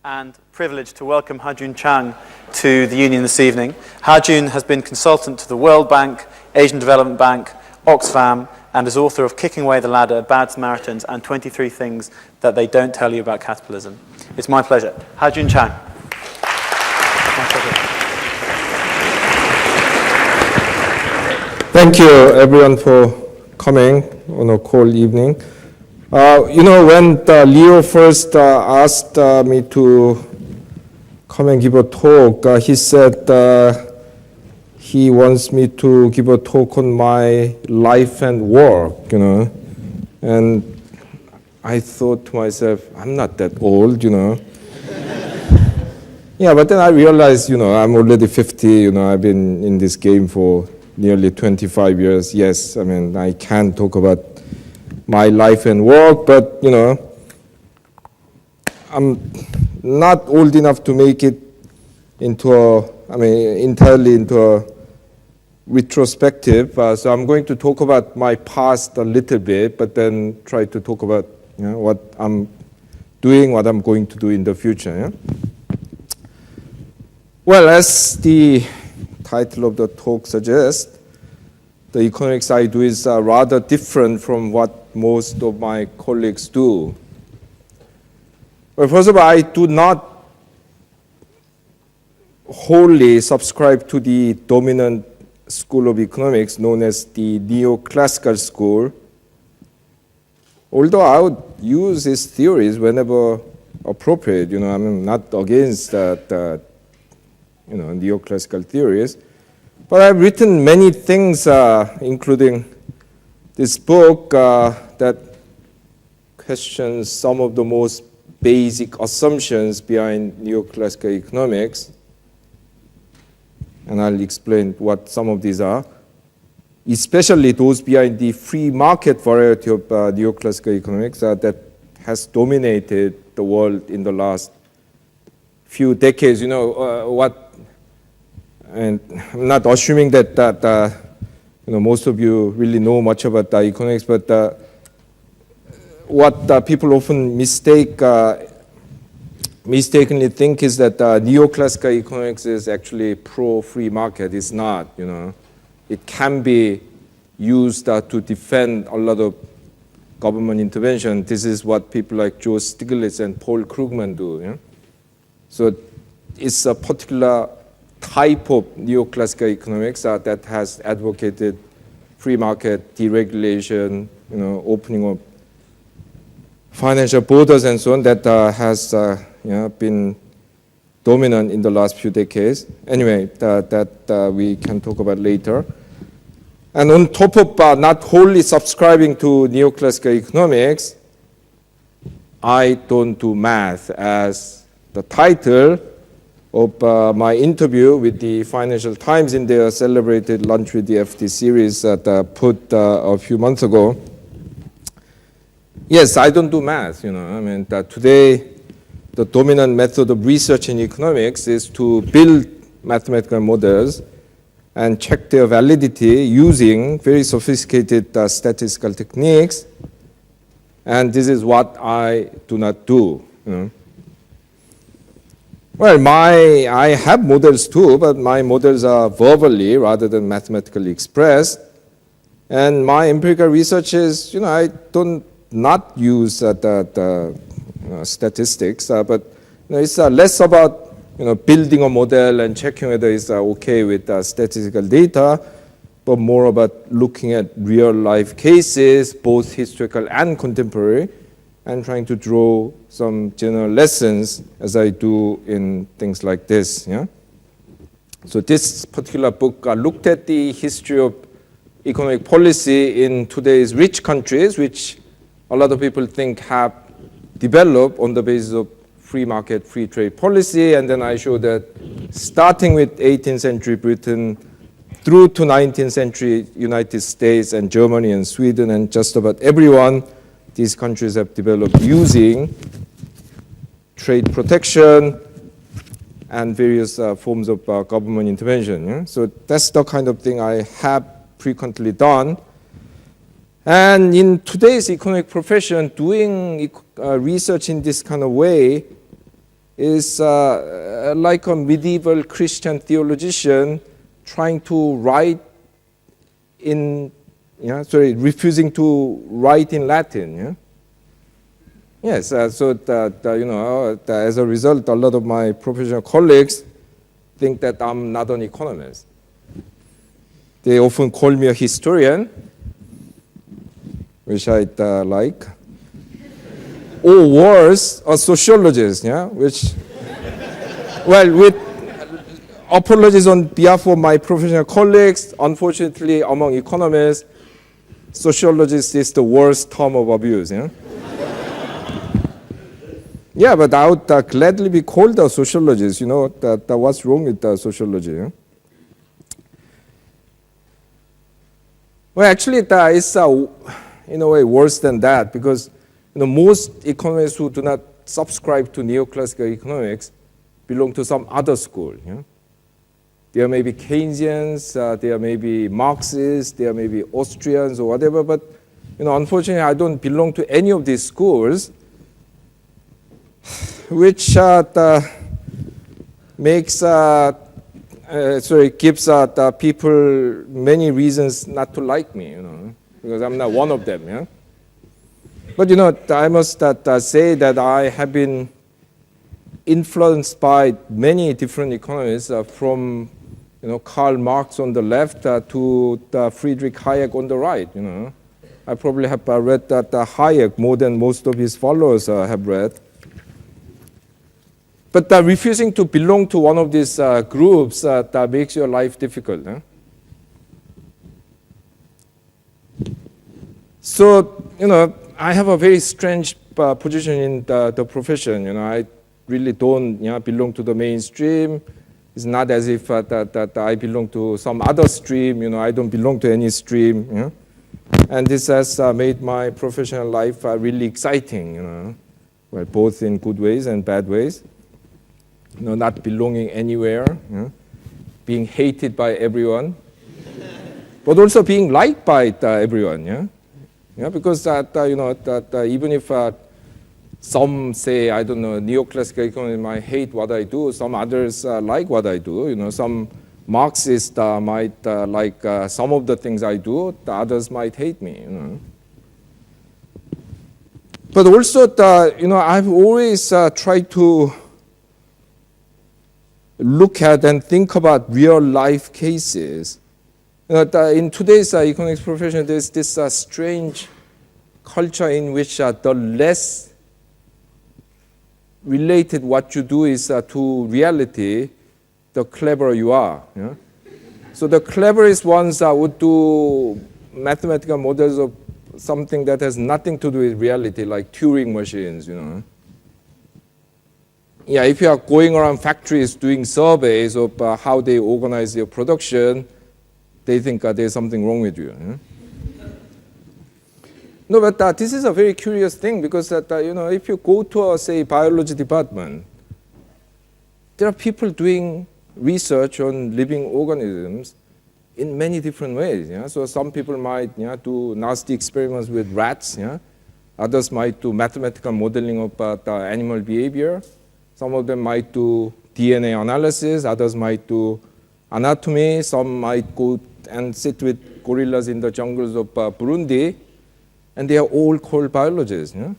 and privileged to welcome Ha-Joon Chang to the Union this evening. Ha-Joon has been consultant to the World Bank, Asian Development Bank, Oxfam, and is author of Kicking Away the Ladder, Bad Samaritans, and 23 Things That They Don't Tell You About Capitalism. It's my pleasure. Ha-Joon Chang. My pleasure. Thank you, everyone, for coming on a cold evening. When Leo first asked me to come and give a talk, he said he wants me to give a talk on my life and work, And I thought to myself, I'm not that old, Yeah, but then I realized, I'm already 50, I've been in this game for nearly 25 years. Yes, I can talk about my life and work, but, I'm not old enough to make it entirely into a retrospective. So I'm going to talk about my past a little bit, but then try to talk about, what I'm doing, what I'm going to do in the future. Yeah? Well, as the title of the talk suggests, the economics I do is rather different from what most of my colleagues do. Well, first of all, I do not wholly subscribe to the dominant school of economics known as the neoclassical school, although I would use its theories whenever appropriate. I'm not against that, neoclassical theories. But I've written many things, including this book, that questions some of the most basic assumptions behind neoclassical economics. And I'll explain what some of these are, especially those behind the free market variety of neoclassical economics that has dominated the world in the last few decades. And I'm not assuming that most of you really know much about economics, but what people often mistakenly think is that neoclassical economics is actually pro-free market. It's not. It can be used to defend a lot of government intervention. This is what people like Joe Stiglitz and Paul Krugman do. Yeah? So it's a particular type of neoclassical economics that has advocated free market, deregulation, opening of financial borders and so on, that has been dominant in the last few decades. Anyway, that we can talk about later. And on top of not wholly subscribing to neoclassical economics, I don't do math, as the title of my interview with the Financial Times in their celebrated Lunch with the FT series that put a few months ago. Yes, I don't do math. Today the dominant method of research in economics is to build mathematical models and check their validity using very sophisticated statistical techniques. And this is what I do not do. Well, I have models too, but my models are verbally rather than mathematically expressed. And my empirical research is, I don't not use statistics, but it's less about building a model and checking whether it's okay with statistical data, but more about looking at real life cases, both historical and contemporary, and trying to draw some general lessons as I do in things like this. Yeah? So this particular book looked at the history of economic policy in today's rich countries, which a lot of people think have developed on the basis of free market, free trade policy. And then I showed that starting with 18th century Britain through to 19th century United States and Germany and Sweden and just about everyone, these countries have developed using trade protection and various forms of government intervention. Yeah? So that's the kind of thing I have frequently done. And in today's economic profession, doing research in this kind of way is like a medieval Christian theologian trying to write in, refusing to write in Latin. Yeah? Yes, so that, as a result, a lot of my professional colleagues think that I'm not an economist. They often call me a historian, which I like, or worse, a sociologist, yeah, which, well, with apologies on behalf of my professional colleagues, unfortunately, among economists, sociologist is the worst term of abuse, yeah. Yeah, but I would gladly be called a sociologist, that what's wrong with sociology, yeah? Well, actually, it's in a way worse than that, because most economists who do not subscribe to neoclassical economics belong to some other school. Yeah? They are maybe Keynesians, they are maybe Marxists, they are maybe Austrians or whatever, but unfortunately, I don't belong to any of these schools, which makes gives people many reasons not to like me, because I'm not one of them. Yeah? But I must say that I have been influenced by many different economists, from Karl Marx on the left to Friedrich Hayek on the right. I probably have read Hayek more than most of his followers have read. But refusing to belong to one of these groups that makes your life difficult. Huh? So, I have a very strange position in the profession. I really don't belong to the mainstream. It's not as if that I belong to some other stream. I don't belong to any stream. And this has made my professional life really exciting. Well, both in good ways and bad ways. Not belonging anywhere, being hated by everyone, but also being liked by everyone. Because even if some say, I don't know, neoclassical economists might hate what I do, some others like what I do. Some Marxists might like some of the things I do, the others might hate me. But also, I've always tried to look at and think about real life cases. In today's economics profession, there's this strange culture in which the less related what you do is to reality, the cleverer you are. Yeah? So the cleverest ones would do mathematical models of something that has nothing to do with reality, like Turing machines. Yeah, if you are going around factories doing surveys of how they organize their production, they think there's something wrong with you. No, but this is a very curious thing, because if you go to say biology department, there are people doing research on living organisms in many different ways. Yeah? So some people might do nasty experiments with rats. Yeah? Others might do mathematical modeling of the animal behavior. Some of them might do DNA analysis, others might do anatomy, some might go and sit with gorillas in the jungles of Burundi, and they are all called biologists. Yeah?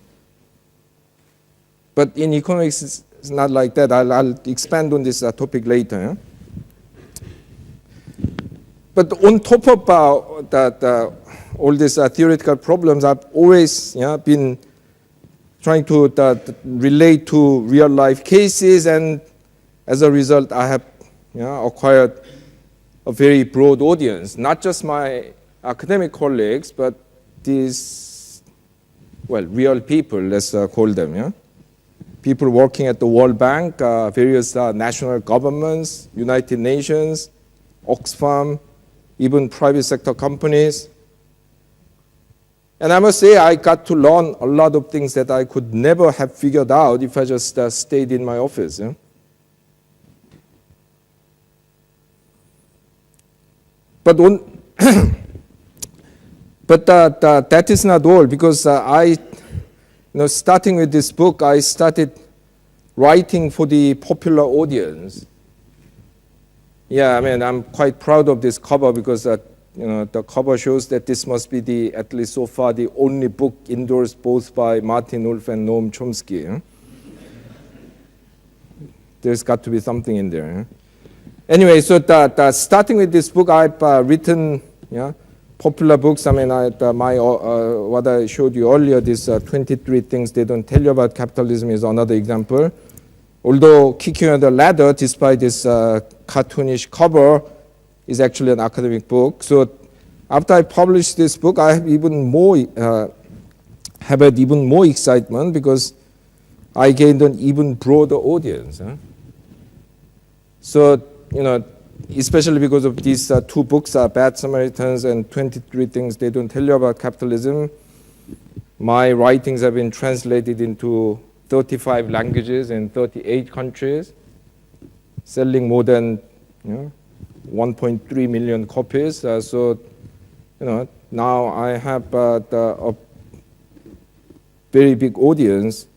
But in economics, it's not like that. I'll expand on this topic later. Yeah? But on top of all these theoretical problems, I've always been trying to relate to real life cases, and as a result, I have acquired a very broad audience, not just my academic colleagues, but these, real people, let's call them. Yeah? People working at the World Bank, various national governments, United Nations, Oxfam, even private sector companies. And I must say, I got to learn a lot of things that I could never have figured out if I just stayed in my office. Yeah? But that is not all, because starting with this book, I started writing for the popular audience. Yeah, I mean, I'm quite proud of this cover because the cover shows that this must be at least so far, the only book endorsed both by Martin Wolf and Noam Chomsky. There's got to be something in there. Anyway, so starting with this book, I've written popular books. I mean, what I showed you earlier, this 23 things they don't tell you about capitalism is another example. Although Kicking on the Ladder, despite this cartoonish cover, is actually an academic book. So after I published this book, I have had even more excitement because I gained an even broader audience. So, especially because of these two books, Bad Samaritans and 23 Things They Don't Tell You About Capitalism, my writings have been translated into 35 languages in 38 countries, selling more than 1.3 million copies. So, now I have a very big audience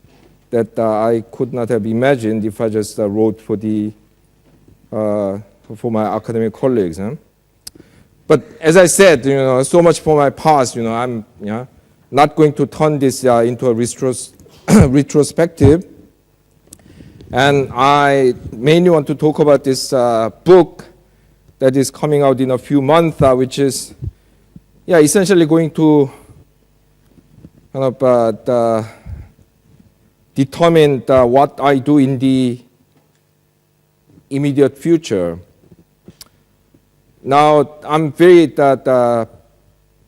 that I could not have imagined if I just wrote for my academic colleagues. But as I said, so much for my past. I'm not going to turn this into a retrospective. And I mainly want to talk about this book that is coming out in a few months, which is essentially going to kind of determine what I do in the immediate future. Now, I'm very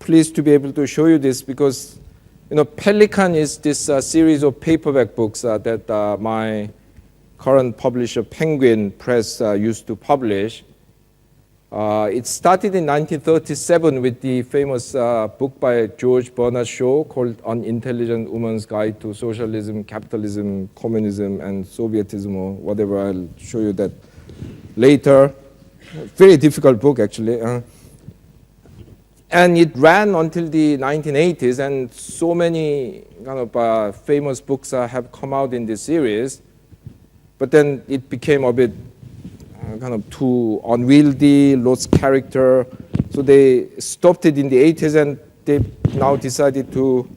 pleased to be able to show you this because, Pelican is this series of paperback books that my current publisher, Penguin Press, used to publish. It started in 1937 with the famous book by George Bernard Shaw called Unintelligent Woman's Guide to Socialism, Capitalism, Communism, and Sovietism, or whatever. I'll show you that later. Very difficult book, actually. And it ran until the 1980s, and so many kind of famous books have come out in this series. But then it became a bit kind of too unwieldy, lost character. So they stopped it in the 80s, and they now decided to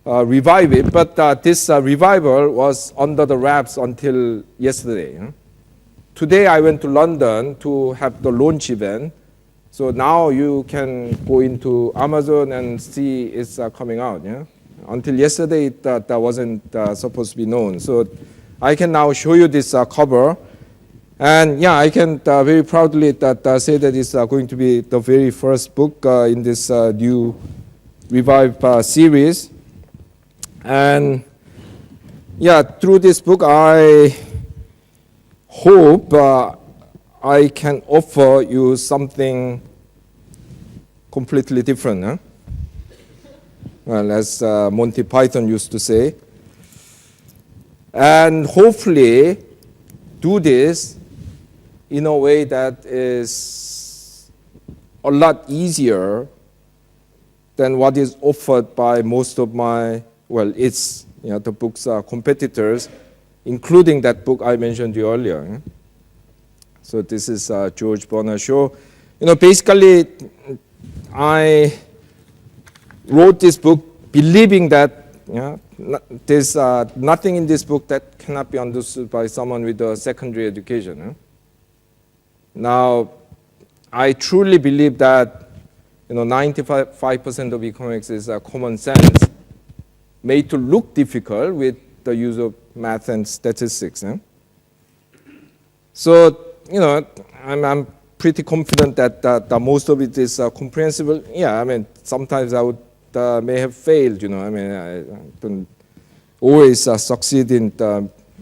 revive it. But this revival was under the wraps until yesterday. Today I went to London to have the launch event. So now you can go into Amazon and see it's coming out. Until yesterday, that wasn't supposed to be known. So I can now show you this cover. And I can very proudly say that it's going to be the very first book in this new revived series. And through this book, I hope I can offer you something completely different. Well, as Monty Python used to say. And hopefully do this in a way that is a lot easier than what is offered by most of my, the book's competitors, including that book I mentioned to you earlier. So this is George Bernard Shaw. Basically, I wrote this book believing that there's nothing in this book that cannot be understood by someone with a secondary education. Now, I truly believe that 95% of economics is common sense, made to look difficult with the use of math and statistics. So, I'm pretty confident that most of it is comprehensible. Sometimes I would may have failed. I don't always succeed in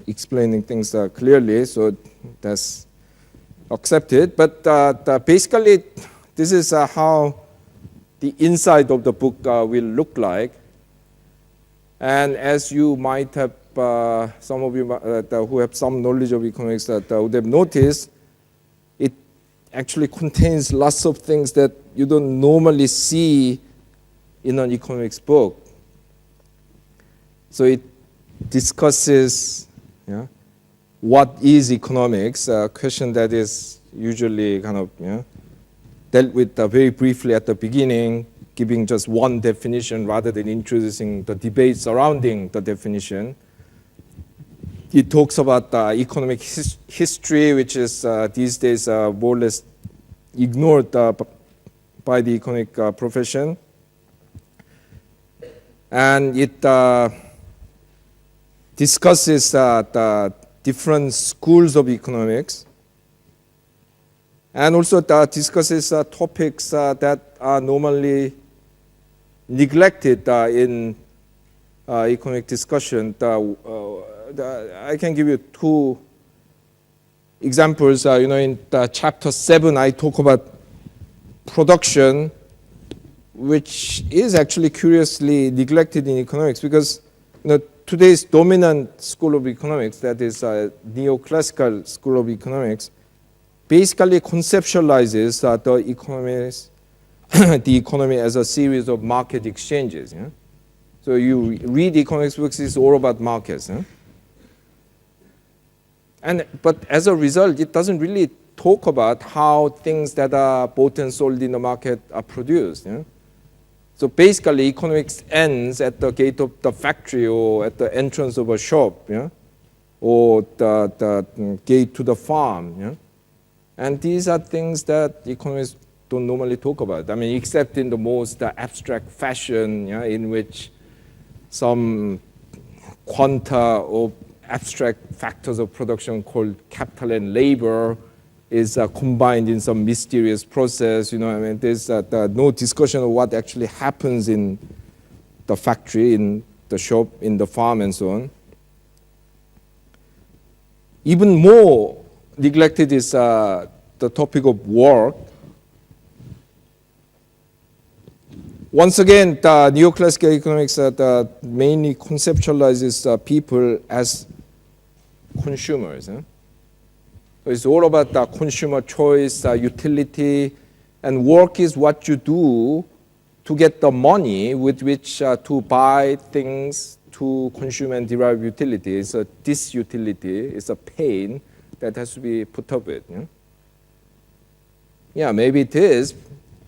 explaining things clearly, so that's accepted. But basically, this is how the inside of the book will look like. And as you might have, some of you who have some knowledge of economics that would have noticed, it actually contains lots of things that you don't normally see in an economics book. So it discusses what is economics, a question that is usually kind of dealt with very briefly at the beginning, giving just one definition rather than introducing the debate surrounding the definition. It talks about economic history, which is these days more or less ignored by the economic profession. And it discusses the different schools of economics, and also discusses topics that are normally neglected in economic discussion. I can give you two examples. In chapter 7, I talk about production, which is actually curiously neglected in economics, because today's dominant school of economics, that is neoclassical school of economics, basically conceptualizes the economy as a series of market exchanges. So you read economics books, it's all about markets. But as a result, it doesn't really talk about how things that are bought and sold in the market are produced. So basically, economics ends at the gate of the factory or at the entrance of a shop, or the gate to the farm. And these are things that economists don't normally talk about. I mean, except in the most abstract fashion, in which some quanta of abstract factors of production called capital and labor is combined in some mysterious process. I mean, there's no discussion of what actually happens in the factory, in the shop, in the farm, and so on. Even more neglected is the topic of work. Once again, the neoclassical economics mainly conceptualizes people as consumers. So it's all about the consumer choice, utility, and work is what you do to get the money with which to buy things to consume and derive utility. It's a disutility, it's a pain that has to be put up with. Yeah, maybe it is.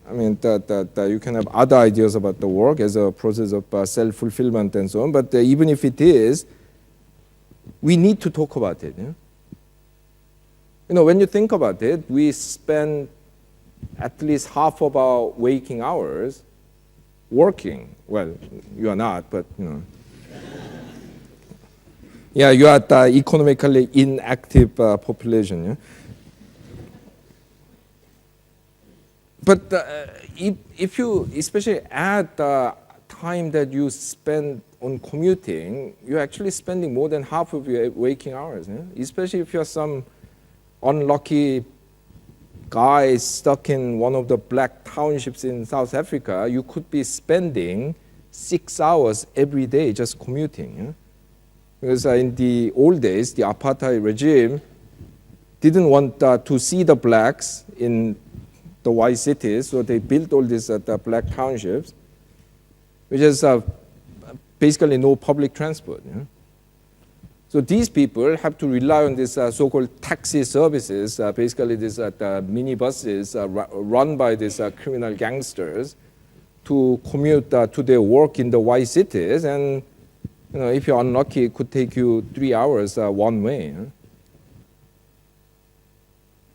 I mean, you can have other ideas about the work as a process of self-fulfillment and so on, but even if it is, we need to talk about it. When you think about it, we spend at least half of our waking hours working. Well, you are not, but yeah, you are the economically inactive population. But if you especially add the time that you spend on commuting, you're actually spending more than half of your waking hours. Especially if you're some unlucky guy stuck in one of the black townships in South Africa, you could be spending 6 hours every day just commuting. Because in the old days, the apartheid regime didn't want to see the blacks in the white cities, so they built all these black townships, which is basically no public transport. So these people have to rely on these so-called taxi services, basically these minibuses run by these criminal gangsters to commute to their work in the white cities. And if you're unlucky, it could take you 3 hours one way.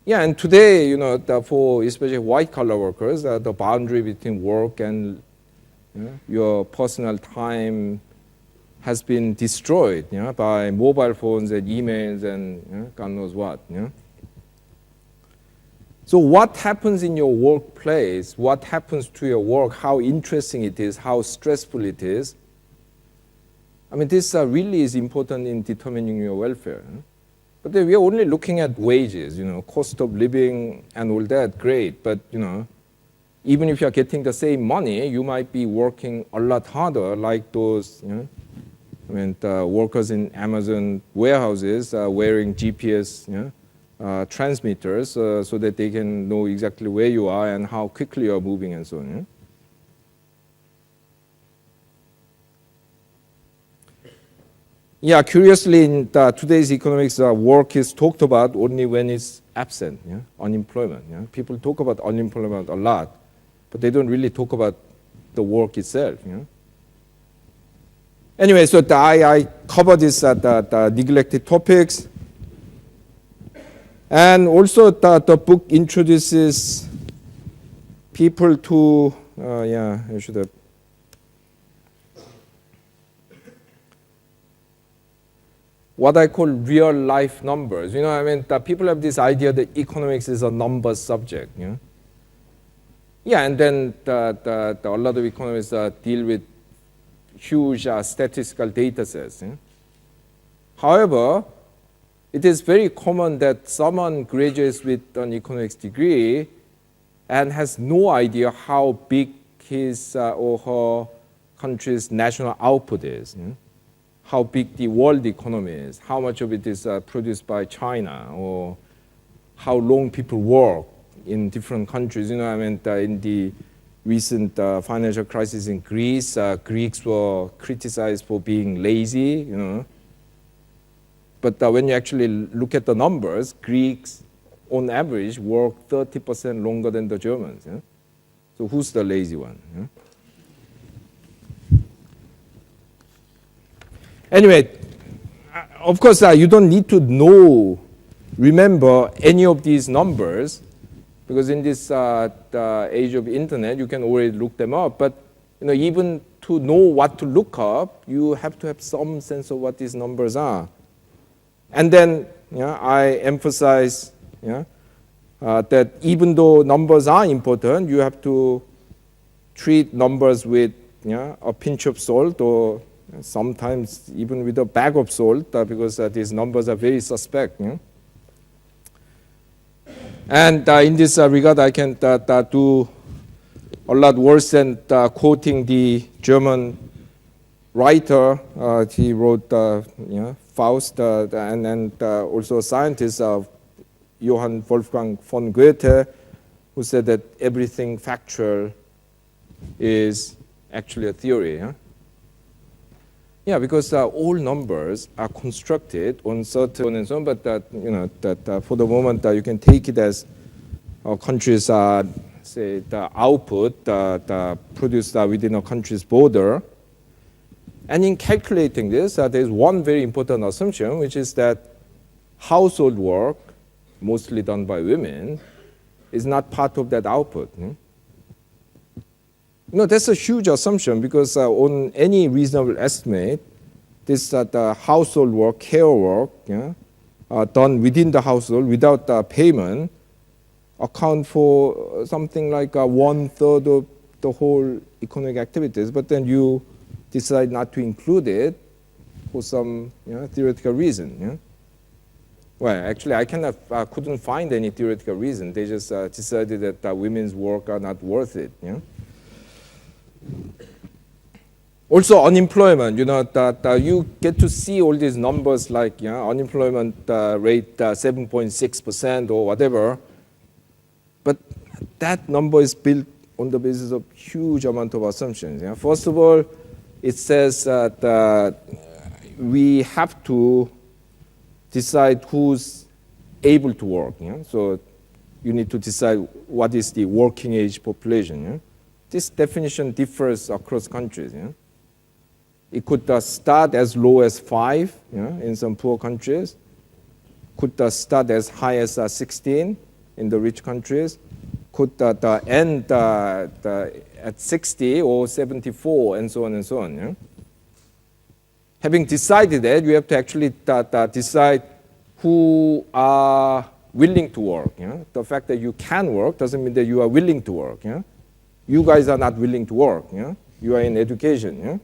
Yeah, and today, for especially white-collar workers, the boundary between work and your personal time has been destroyed by mobile phones and emails and God knows what. So what happens in your workplace, what happens to your work, how interesting it is, how stressful it is, I mean, this really is important in determining your welfare. But then we are only looking at wages, cost of living and all that, great. But, even if you're getting the same money, you might be working a lot harder, like those, the workers in Amazon warehouses wearing GPS transmitters so that they can know exactly where you are and how quickly you are moving and so on. Yeah, curiously, in today's economics, work is talked about only when it's absent, yeah? Unemployment. Yeah? People talk about unemployment a lot, but they don't really talk about the work itself. Yeah? Anyway, so I cover this the neglected topics. And also the book introduces people to, yeah, I should have. What I call real life numbers. You know, I mean, people have this idea that economics is a numbers subject. Yeah, yeah, and then a lot of economists deal with huge statistical data sets. Yeah? However, it is very common that someone graduates with an economics degree and has no idea how big his or her country's national output is. Yeah? How big the world economy is, how much of it is produced by China, or how long people work in different countries. You know, I mean, in the recent financial crisis in Greece, Greeks were criticized for being lazy, you know. But when you actually look at the numbers, Greeks, on average, work 30% longer than the Germans. Yeah? So who's the lazy one? Yeah? Anyway, of course, you don't need to remember any of these numbers, because in this the age of internet, you can already look them up. But you know, even to know what to look up, you have to have some sense of what these numbers are. And then, yeah, I emphasize, yeah, that even though numbers are important, you have to treat numbers with, yeah, a pinch of salt, or sometimes even with a bag of salt, because these numbers are very suspect. Yeah? And in this regard, I can do a lot worse than quoting the German writer. He wrote Faust, and also a scientist, Johann Wolfgang von Goethe, who said that everything factual is actually a theory. Yeah? Yeah, because all numbers are constructed on certain and so on, but you know, that for the moment you can take it as countries, say, the output produced within a country's border. And in calculating this, there is one very important assumption, which is that household work, mostly done by women, is not part of that output. No, that's a huge assumption, because on any reasonable estimate, this the household work, care work, yeah, done within the household without payment, account for something like 1/3 of the whole economic activities. But then you decide not to include it for some theoretical reason. Yeah? Well, actually, I couldn't find any theoretical reason. They just decided that women's work are not worth it. Yeah? Also, unemployment, you know, that you get to see all these numbers like unemployment rate 7.6% or whatever, but that number is built on the basis of huge amount of assumptions. Yeah? First of all, it says that we have to decide who's able to work. Yeah? So you need to decide what is the working age population. Yeah? This definition differs across countries. Yeah? It could start as low as 5 in some poor countries, could start as high as 16 in the rich countries, could end at 60 or 74, and so on and so on. Yeah? Having decided that, you have to actually decide who are willing to work. Yeah? The fact that you can work doesn't mean that you are willing to work. Yeah? You guys are not willing to work. Yeah? You are in education. Yeah?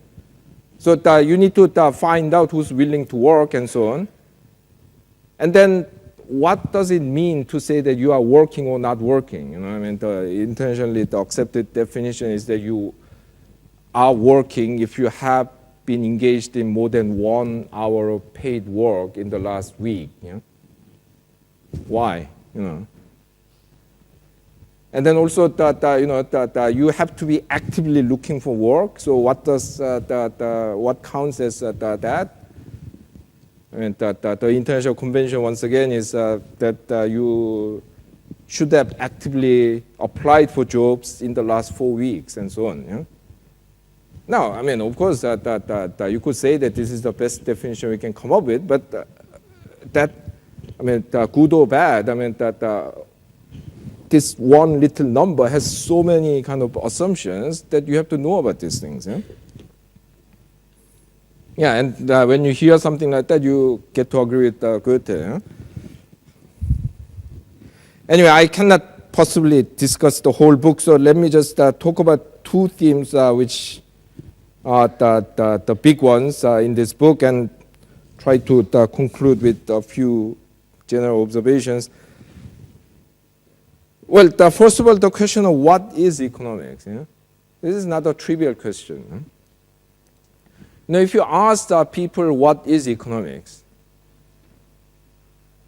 So you need to find out who's willing to work and so on. And then what does it mean to say that you are working or not working? You know, I mean, internationally the accepted definition is that you are working if you have been engaged in more than 1 hour of paid work in the last week. Yeah? Why? You know. And then also that you have to be actively looking for work. So what does what counts as that? mean, the international convention, once again, is that you should have actively applied for jobs in the last 4 weeks and so on. Yeah? Now, I mean, of course, you could say that this is the best definition we can come up with, but that, I mean, good or bad, I mean, this one little number has so many kind of assumptions that you have to know about these things. Yeah, yeah, and when you hear something like that, you get to agree with Goethe. Yeah? Anyway, I cannot possibly discuss the whole book, so let me just talk about two themes which are the big ones in this book, and try to conclude with a few general observations. Well, first of all, the question of what is economics? Yeah? This is not a trivial question. Yeah? Now, if you ask people what is economics,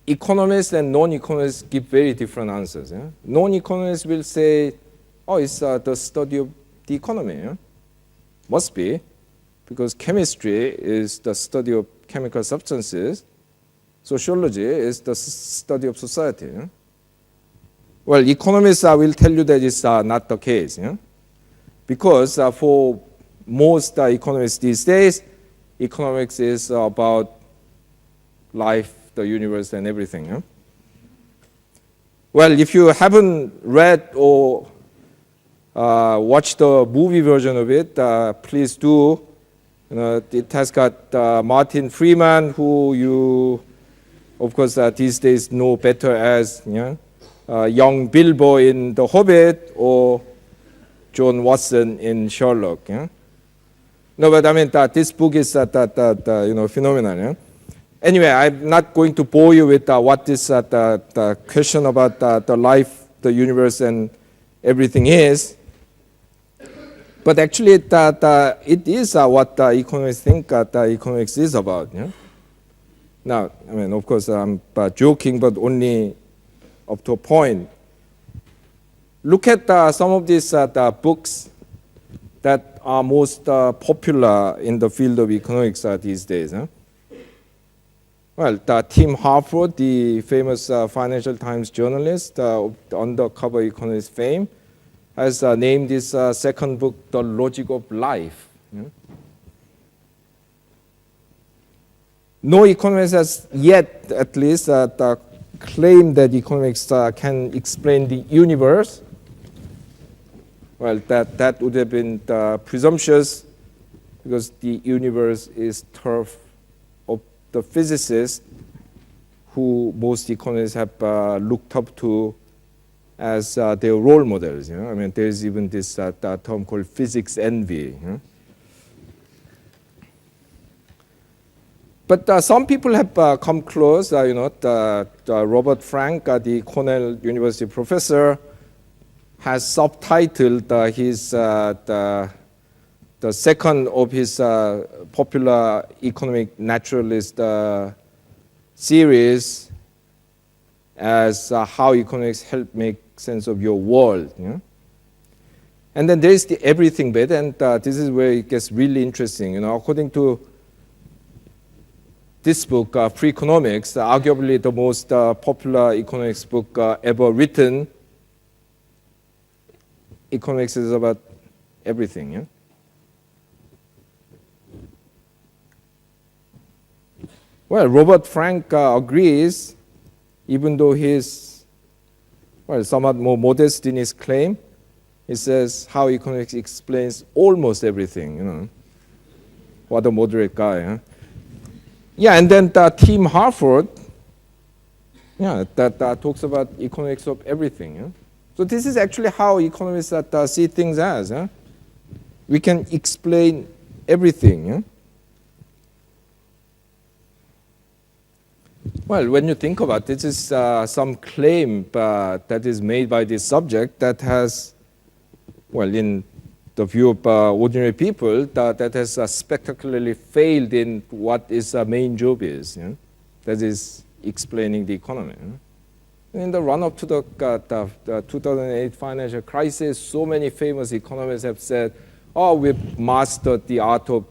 economists and non-economists give very different answers. Yeah? Non-economists will say, oh, it's the study of the economy. Yeah? Must be, because chemistry is the study of chemical substances. Sociology is the study of society. Yeah? Well, economists will tell you that it's not the case. Yeah? Because for most economists these days, economics is about life, the universe, and everything. Yeah? Well, if you haven't read or watched the movie version of it, please do. You know, it has got Martin Freeman, who you, of course, these days know better as young Bilbo in The Hobbit or John Watson in Sherlock. Yeah? No, but I mean this book is phenomenal. Yeah? Anyway, I'm not going to bore you with what this the question about the life, the universe, and everything is. But actually, it is what economists think economics is about. Yeah? Now, I mean, of course, I'm joking, but only up to a point. Look at some of these books that are most popular in the field of economics these days. Huh? Well, Tim Harford, the famous Financial Times journalist, the undercover economist fame, has named this second book, The Logic of Life. Yeah? No economist has yet, at least, claimed that economics can explain the universe. Well, that would have been presumptuous, because the universe is turf of the physicists who most economists have looked up to as their role models. You know? I mean, there's even this term called physics envy. You know? But some people have come close. Robert Frank, the Cornell University professor, has subtitled his the second of his popular economic naturalist series as How Economics Help Make Sense of Your World. You know? And then there is the everything bit, and this is where it gets really interesting. You know, according to this book, Free Economics, arguably the most popular economics book ever written, economics is about everything. Yeah? Well, Robert Frank agrees, even though he's somewhat more modest in his claim. He says how economics explains almost everything. You know, what a moderate guy. Huh? Yeah, and then Tim Harford, that talks about economics of everything. Yeah? So this is actually how economists see things as. Yeah? We can explain everything. Yeah? Well, when you think about it, this is some claim that is made by this subject that has, well, in the view of ordinary people, that has spectacularly failed in what its main job is. You know? That is explaining the economy. You know? In the run-up to the 2008 financial crisis, so many famous economists have said, oh, we've mastered the art of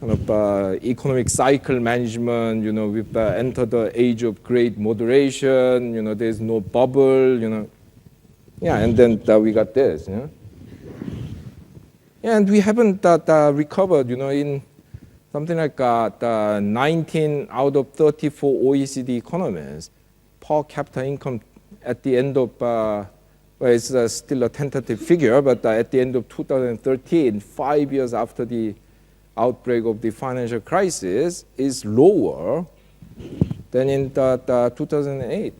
kind of economic cycle management, we've entered the age of great moderation, there's no bubble, Yeah, and then we got this, And we haven't recovered, in something like 19 out of 34 OECD economies, per capita income at the end of, well, it's still a tentative figure, but at the end of 2013, 5 years after the outbreak of the financial crisis, is lower than in 2008.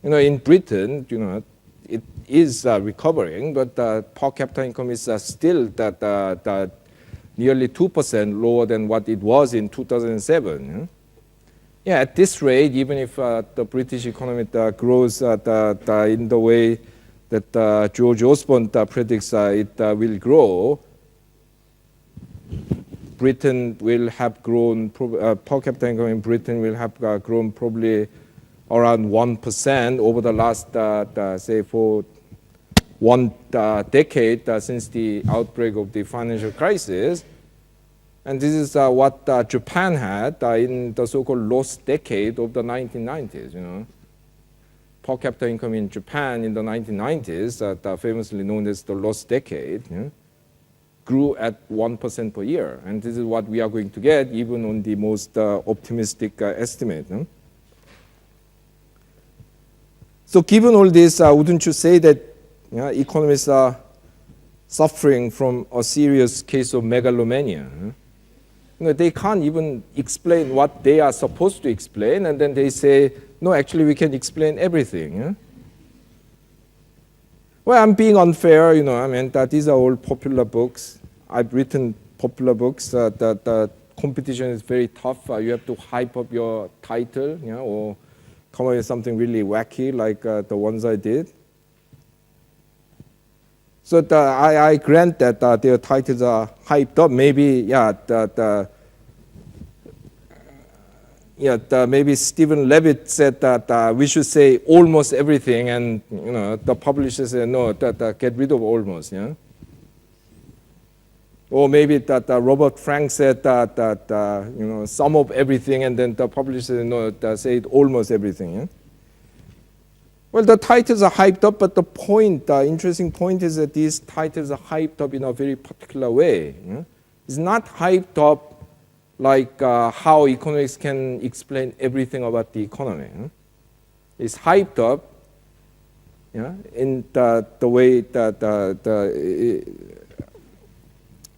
In Britain, it is recovering, but per capita income is still nearly 2% lower than what it was in 2007. Yeah, at this rate, even if the British economy grows in the way that George Osborne predicts it will grow, Britain will have grown, per capita income in Britain will have grown probably around 1% over the last, say, for one decade since the outbreak of the financial crisis. And this is what Japan had in the so-called lost decade of the 1990s, Per capita income in Japan in the 1990s, famously known as the lost decade, grew at 1% per year. And this is what we are going to get even on the most optimistic estimate. So given all this, wouldn't you say that economists are suffering from a serious case of megalomania? They can't even explain what they are supposed to explain, and then they say, no, actually we can explain everything. Well, I'm being unfair, these are all popular books. I've written popular books that competition is very tough. You have to hype up your title, or come up with something really wacky like the ones I did. So I grant that their titles are hyped up. Maybe, maybe Stephen Levitt said that we should say almost everything, and the publisher said no, get rid of almost. Or maybe that Robert Frank said that some of everything, and then the publisher said no, say it almost everything. Well, the titles are hyped up, but the point, the interesting point is that these titles are hyped up in a very particular way. It's not hyped up like how economics can explain everything about the economy. It's hyped up in the way that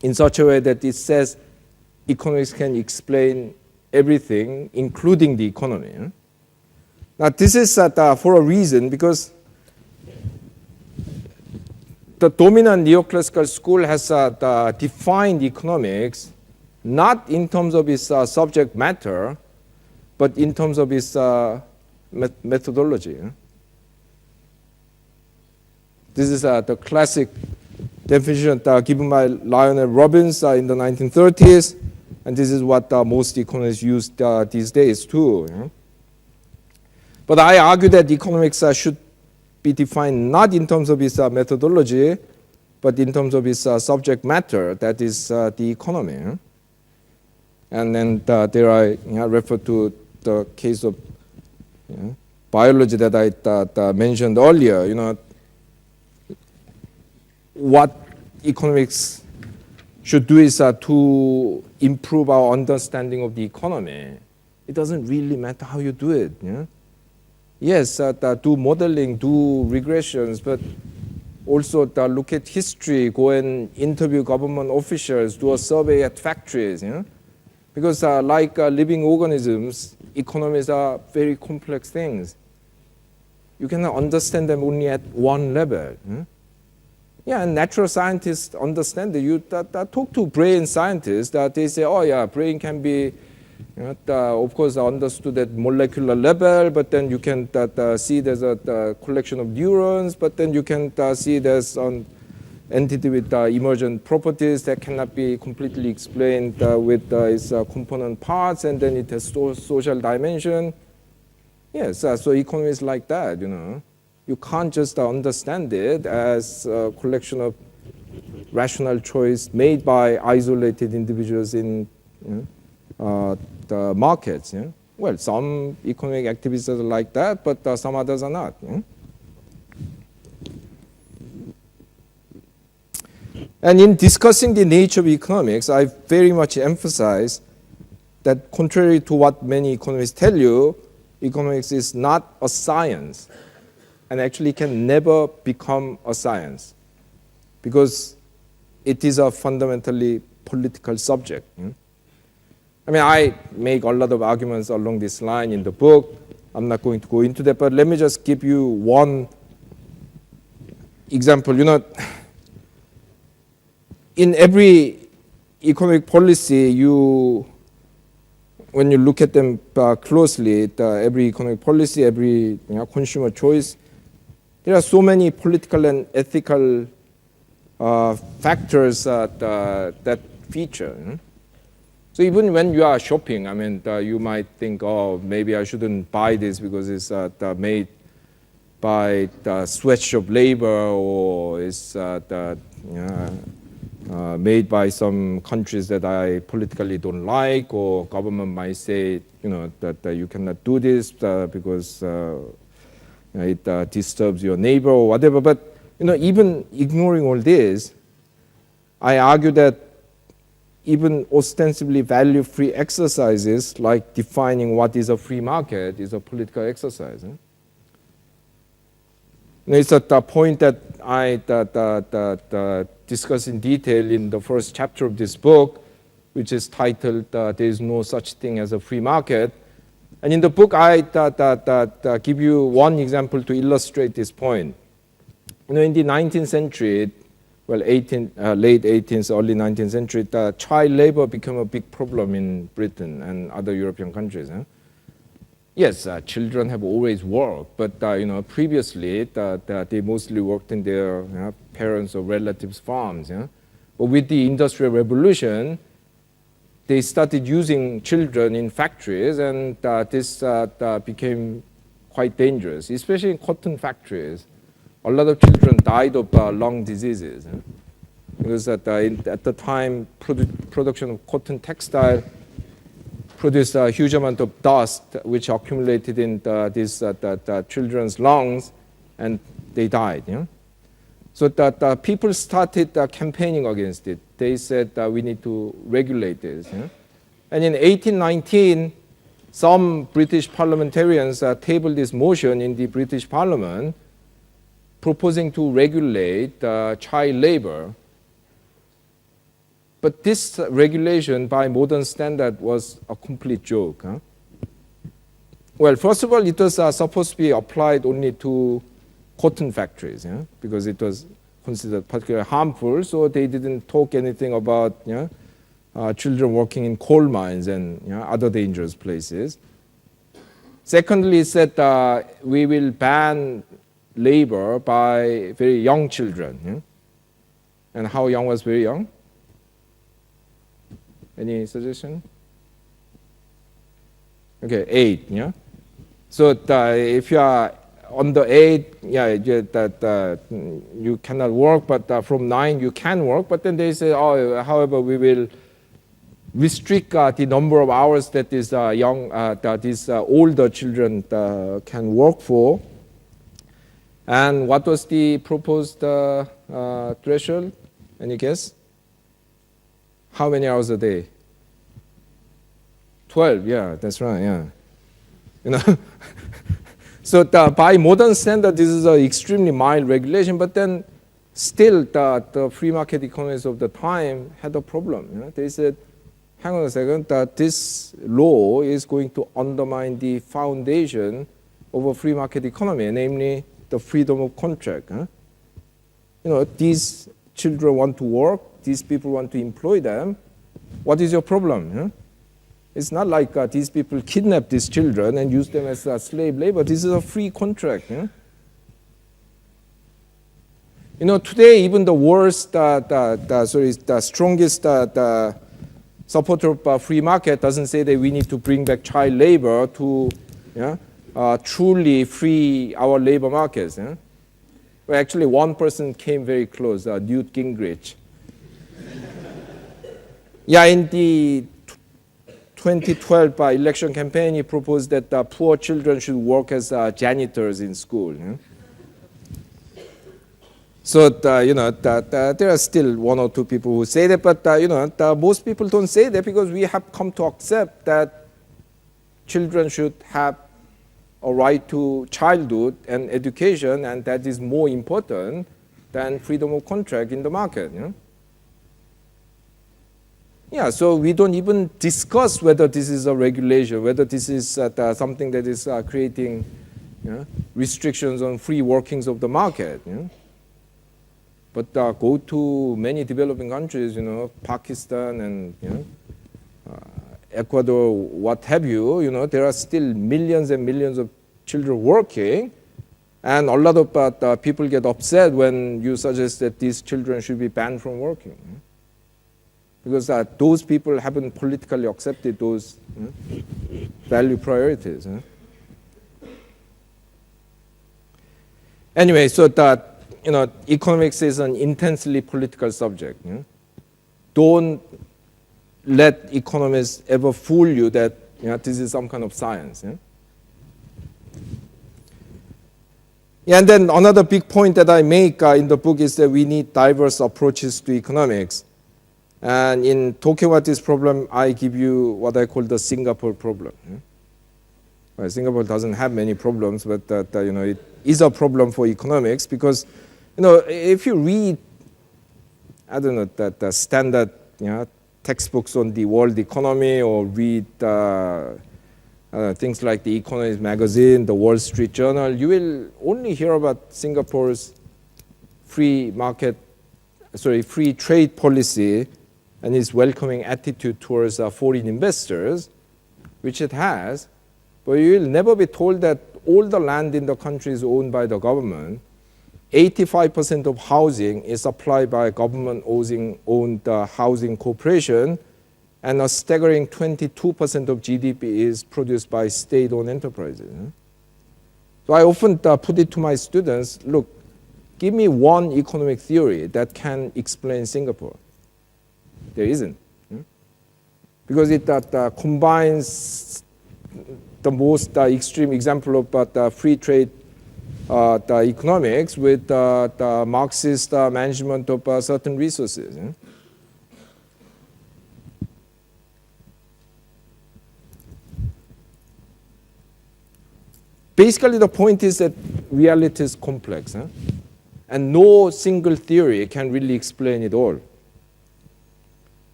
in such a way that it says economics can explain everything, including the economy. Now, this is for a reason, because the dominant neoclassical school has defined economics not in terms of its subject matter, but in terms of its methodology. This is the classic definition given by Lionel Robbins in the 1930s, and this is what most economists use these days too. But I argue that economics should be defined not in terms of its methodology, but in terms of its subject matter, that is the economy. And then there I refer to the case of biology that I mentioned earlier. What economics should do is to improve our understanding of the economy. It doesn't really matter how you do it. Yes, do modeling, do regressions, but also look at history, go and interview government officials, do a survey at factories. Because like living organisms, economies are very complex things. You cannot understand them only at one level. Yeah, and natural scientists understand it. You talk to brain scientists, they say, oh yeah, brain can be, of course, understood at molecular level, but then you can see there's a collection of neurons, but then you can see there's an entity with emergent properties that cannot be completely explained with its component parts, and then it has social dimension. Yes, so economy is like that, You can't just understand it as a collection of rational choice made by isolated individuals in the markets. Well, some economic activists are like that, but some others are not. And in discussing the nature of economics, I very much emphasize that contrary to what many economists tell you, economics is not a science and actually can never become a science because it is a fundamentally political subject. I mean, I make a lot of arguments along this line in the book. I'm not going to go into that, but let me just give you one example. In every economic policy, when you look at them closely, every economic policy, every consumer choice, there are so many political and ethical factors that feature. So even when you are shopping, I mean, you might think, oh, maybe I shouldn't buy this because it's made by the sweatshop labor or it's made by some countries that I politically don't like, or government might say, that you cannot do this because it disturbs your neighbor or whatever. But even ignoring all this, I argue that even ostensibly value-free exercises like defining what is a free market is a political exercise. It's at the point that I discuss in detail in the first chapter of this book, which is titled There is no such thing as a free market. And in the book, I give you one example to illustrate this point. In the 19th century, well, late 18th, early 19th century, child labor became a big problem in Britain and other European countries. Yes, children have always worked, but previously they mostly worked in their parents' or relatives' farms. But with the Industrial Revolution, they started using children in factories, and this became quite dangerous, especially in cotton factories. A lot of children died of lung diseases because at the time, production of cotton textile produced a huge amount of dust, which accumulated in these children's lungs, and they died. So that people started campaigning against it. They said we need to regulate this. And in 1819, some British parliamentarians tabled this motion in the British Parliament, proposing to regulate child labor. But this regulation, by modern standard, was a complete joke. Well, first of all, it was supposed to be applied only to cotton factories, because it was considered particularly harmful. So they didn't talk anything about children working in coal mines and other dangerous places. Secondly, it said we will ban labor by very young children. And how young was very young? Any suggestion? Okay, 8. So if you are under 8, you cannot work, but from 9 you can work. But then they say, oh, however, we will restrict the number of hours that these older children can work for. And what was the proposed threshold? Any guess? How many hours a day? 12, yeah, that's right, yeah. So by modern standard, this is an extremely mild regulation, but then still the free market economies of the time had a problem. They said, hang on a second, that this law is going to undermine the foundation of a free market economy, namely the freedom of contract. These children want to work, these people want to employ them. What is your problem? It's not like these people kidnap these children and use them as slave labor. This is a free contract. Today even the worst, the strongest supporter of free market doesn't say that we need to bring back child labor to truly free our labor markets. Well, actually, one person came very close, Newt Gingrich. Yeah, in the 2012 election campaign, he proposed that poor children should work as janitors in school. So there are still one or two people who say that, but most people don't say that because we have come to accept that children should have a right to childhood and education, and that is more important than freedom of contract in the market. Yeah, so we don't even discuss whether this is a regulation, whether this is something that is creating restrictions on free workings of the market. But go to many developing countries, Pakistan and Ecuador, what have you, there are still millions and millions of children working, and a lot of people get upset when you suggest that these children should be banned from working. Because those people haven't politically accepted those value priorities. Anyway, so that economics is an intensely political subject. Don't let economists ever fool you that this is some kind of science. Yeah, and then another big point that I make in the book is that we need diverse approaches to economics. And in talking about this problem, I give you what I call the Singapore problem. Well, Singapore doesn't have many problems, but it is a problem for economics because if you read, I don't know, the standard textbooks on the world economy or read things like the Economist magazine, the Wall Street Journal, you will only hear about Singapore's free trade policy and its welcoming attitude towards foreign investors, which it has, but you will never be told that all the land in the country is owned by the government. 85% of housing is supplied by government-owned housing corporation, and a staggering 22% of GDP is produced by state-owned enterprises. So I often put it to my students, look, give me one economic theory that can explain Singapore. There isn't. Because it combines the most extreme example of free trade economics with the Marxist management of certain resources. Basically, the point is that reality is complex, and no single theory can really explain it all.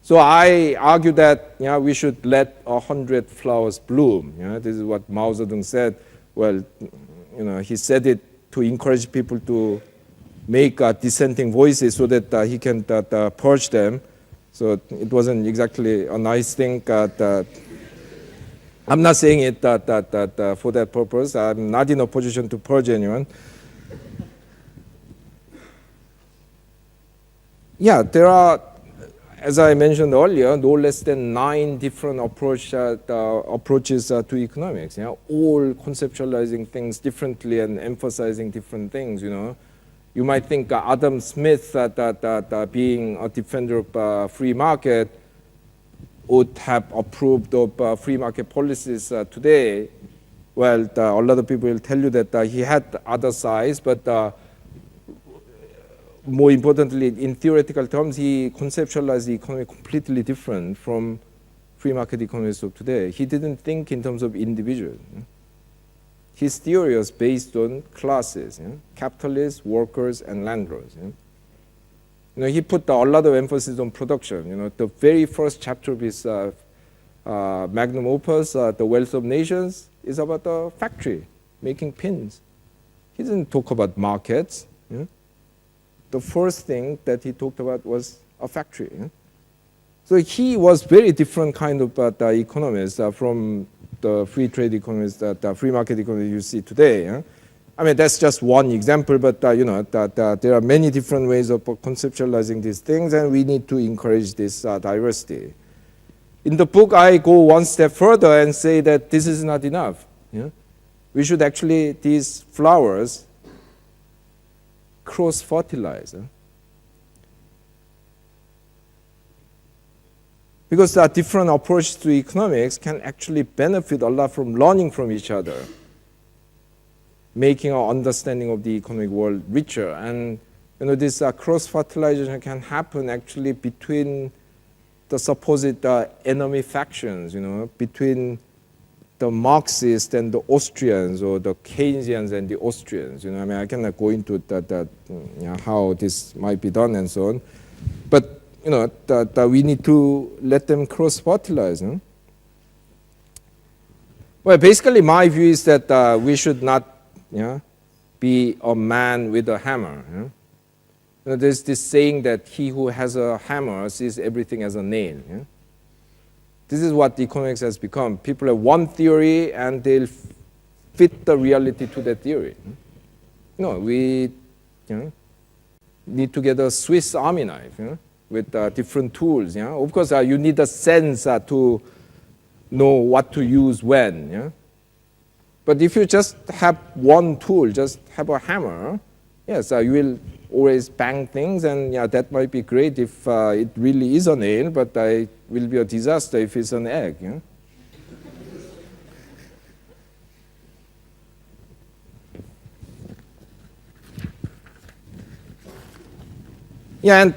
So I argue that we should let 100 flowers bloom. This is what Mao Zedong said. Well, he said it to encourage people to make dissenting voices so that he can purge them. So it wasn't exactly a nice thing. I'm not saying it for that purpose. I'm not in a position to purge anyone. Yeah, there are, as I mentioned earlier, no less than 9 different approaches to economics. All conceptualizing things differently and emphasizing different things. You might think Adam Smith, being a defender of free market, would have approved of free market policies today. Well, a lot of people will tell you that he had other sides, but more importantly, in theoretical terms, he conceptualized the economy completely different from free market economists of today. He didn't think in terms of individuals. His theory was based on classes, capitalists, workers, and landlords. He put a lot of emphasis on production. The very first chapter of his magnum opus, The Wealth of Nations, is about a factory making pins. He didn't talk about markets. The first thing that he talked about was a factory. So he was very different kind of economist from the free trade economists, the free market economists you see today. I mean, that's just one example, but there are many different ways of conceptualizing these things, and we need to encourage this diversity. In the book, I go one step further and say that this is not enough. We should actually, these flowers, cross-fertilize. Because the different approaches to economics can actually benefit a lot from learning from each other, making our understanding of the economic world richer. And this cross-fertilization can happen actually between the supposed enemy factions, between the Marxists and the Austrians, or the Keynesians and the Austrians. I cannot go into that how this might be done and so on. But that we need to let them cross-fertilize. Well, basically, my view is that we should not be a man with a hammer. There's this saying that he who has a hammer sees everything as a nail. This is what economics has become. People have one theory and they'll fit the reality to that theory. We need to get a Swiss Army knife with different tools. Of course, you need a sense to know what to use when. But if you just have one tool, just have a hammer, yes, you will always bang things, and that might be great if it really is a nail, but it will be a disaster if it's an egg. And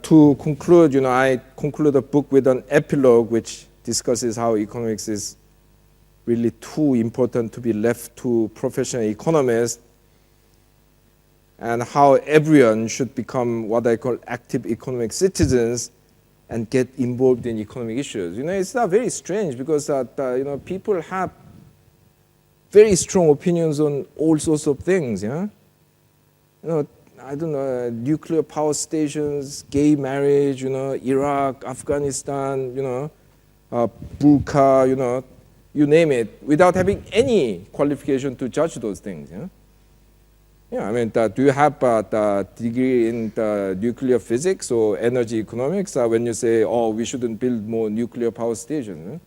to conclude, I conclude the book with an epilogue which discusses how economics is really too important to be left to professional economists, and how everyone should become what I call active economic citizens and get involved in economic issues. It's not very strange because people have very strong opinions on all sorts of things. I don't know, nuclear power stations, gay marriage, Iraq, Afghanistan, burqa, you name it, without having any qualification to judge those things. Do you have the degree in nuclear physics or energy economics when you say, oh, we shouldn't build more nuclear power stations?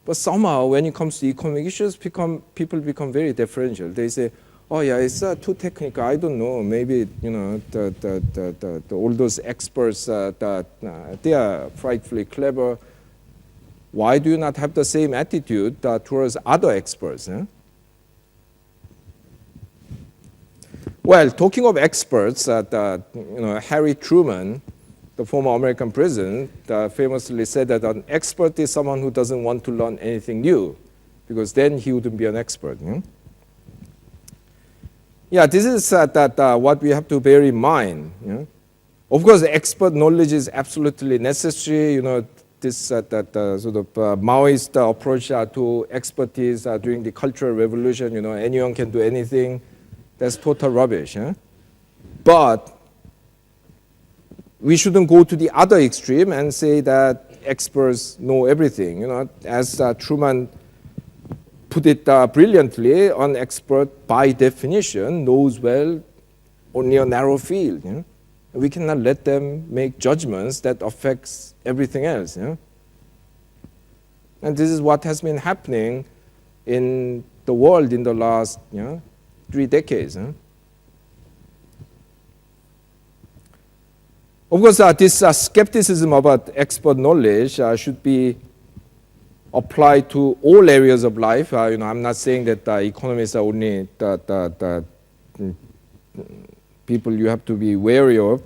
But somehow, when it comes to economic issues, people become very differential. They say, oh yeah, it's too technical. I don't know. Maybe all those experts they are frightfully clever. Why do you not have the same attitude towards other experts? Well, talking of experts, Harry Truman, the former American president, famously said that an expert is someone who doesn't want to learn anything new, because then he wouldn't be an expert. This is what we have to bear in mind. Of course, expert knowledge is absolutely necessary. This sort of Maoist approach to expertise during the Cultural Revolution. Anyone can do anything. That's total rubbish. But we shouldn't go to the other extreme and say that experts know everything. As Truman put it brilliantly, an expert by definition knows well only a narrow field. We cannot let them make judgments that affects everything else. And this is what has been happening in the world in the last 3 decades. Of course, this skepticism about expert knowledge should be applied to all areas of life. I'm not saying that economists are only the people you have to be wary of,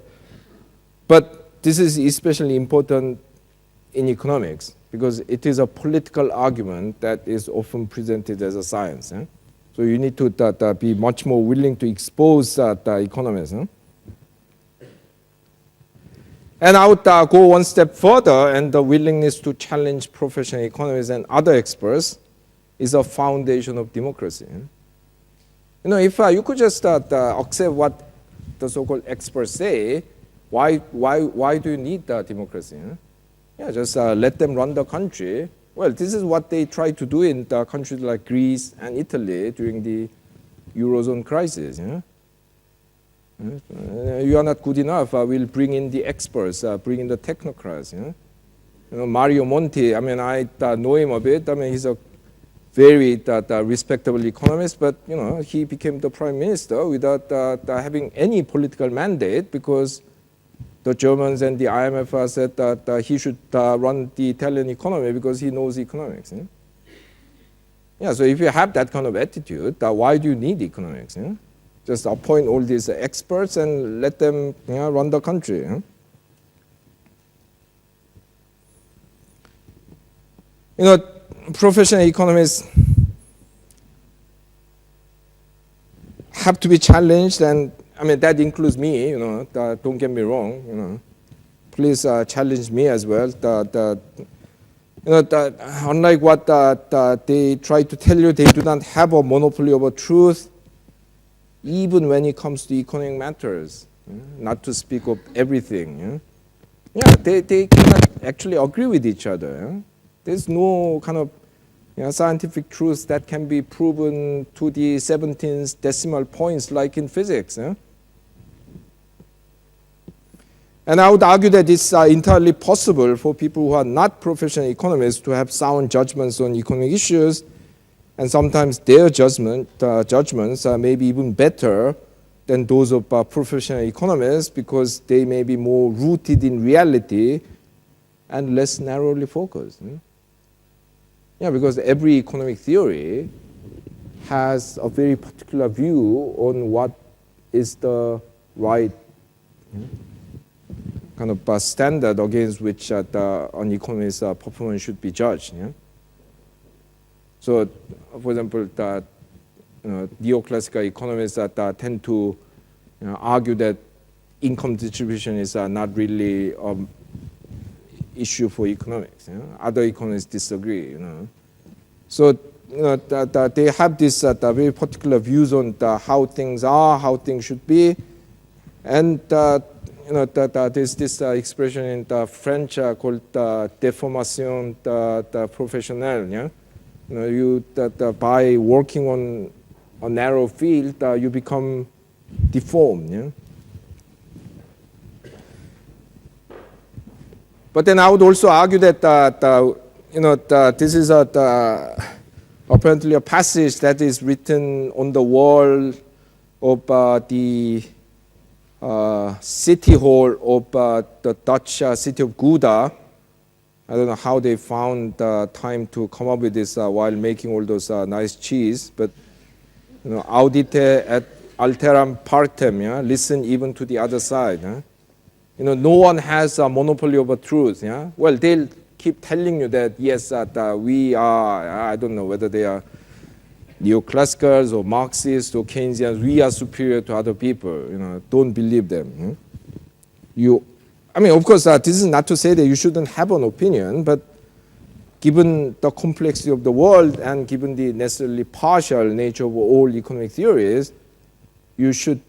but this is especially important in economics because it is a political argument that is often presented as a science. So you need to be much more willing to expose economists. And I would go one step further, and the willingness to challenge professional economists and other experts is a foundation of democracy. If you could just accept what the so-called experts say, why do you need democracy? Just let them run the country. Well, this is what they tried to do in countries like Greece and Italy during the Eurozone crisis. You are not good enough. We'll bring in the experts, bring in the technocrats. Mario Monti, I know him a bit. He's a very respectable economist, but he became the prime minister without having any political mandate because the Germans and the IMF said that he should run the Italian economy because he knows economics. Yeah, so if you have that kind of attitude, why do you need economics? Just appoint all these experts and let them run the country. Professional economists have to be challenged, and I mean that includes me. Don't get me wrong. Please challenge me as well. Unlike what they try to tell you, they do not have a monopoly over truth, even when it comes to economic matters. Not to speak of everything. Yeah, they cannot actually agree with each other. There's no kind of scientific truth that can be proven to the 17th decimal points like in physics. And I would argue that it's entirely possible for people who are not professional economists to have sound judgments on economic issues, and sometimes their judgments are maybe even better than those of professional economists because they may be more rooted in reality and less narrowly focused. Yeah, because every economic theory has a very particular view on what is the right kind of standard against which an economist's performance should be judged. So, for example, neoclassical economists tend to argue that income distribution is not really issue for economics. Other economists disagree. So they have this very particular views on how things are, how things should be, and there's this expression in the French called déformation professionnelle. By working on a narrow field, you become deformed. But then I would also argue that this is apparently a passage that is written on the wall of the city hall of the Dutch city of Gouda. I don't know how they found time to come up with this while making all those nice cheese, but audite et alteram partem, listen even to the other side. No one has a monopoly over truth. Well, they'll keep telling you that, yes, we are, I don't know whether they are neoclassicals or Marxists or Keynesians, we are superior to other people. Don't believe them. Of course, this is not to say that you shouldn't have an opinion, but given the complexity of the world and given the necessarily partial nature of all economic theories, you should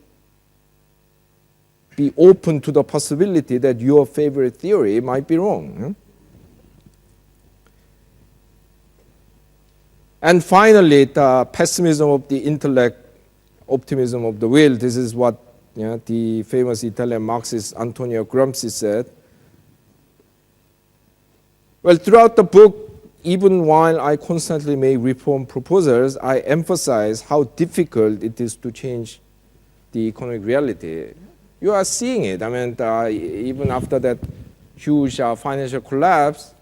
be open to the possibility that your favorite theory might be wrong. And finally, the pessimism of the intellect, optimism of the will. This is what the famous Italian Marxist Antonio Gramsci said. Well, throughout the book, even while I constantly make reform proposals, I emphasize how difficult it is to change the economic reality. You are seeing it. Even after that huge financial collapse,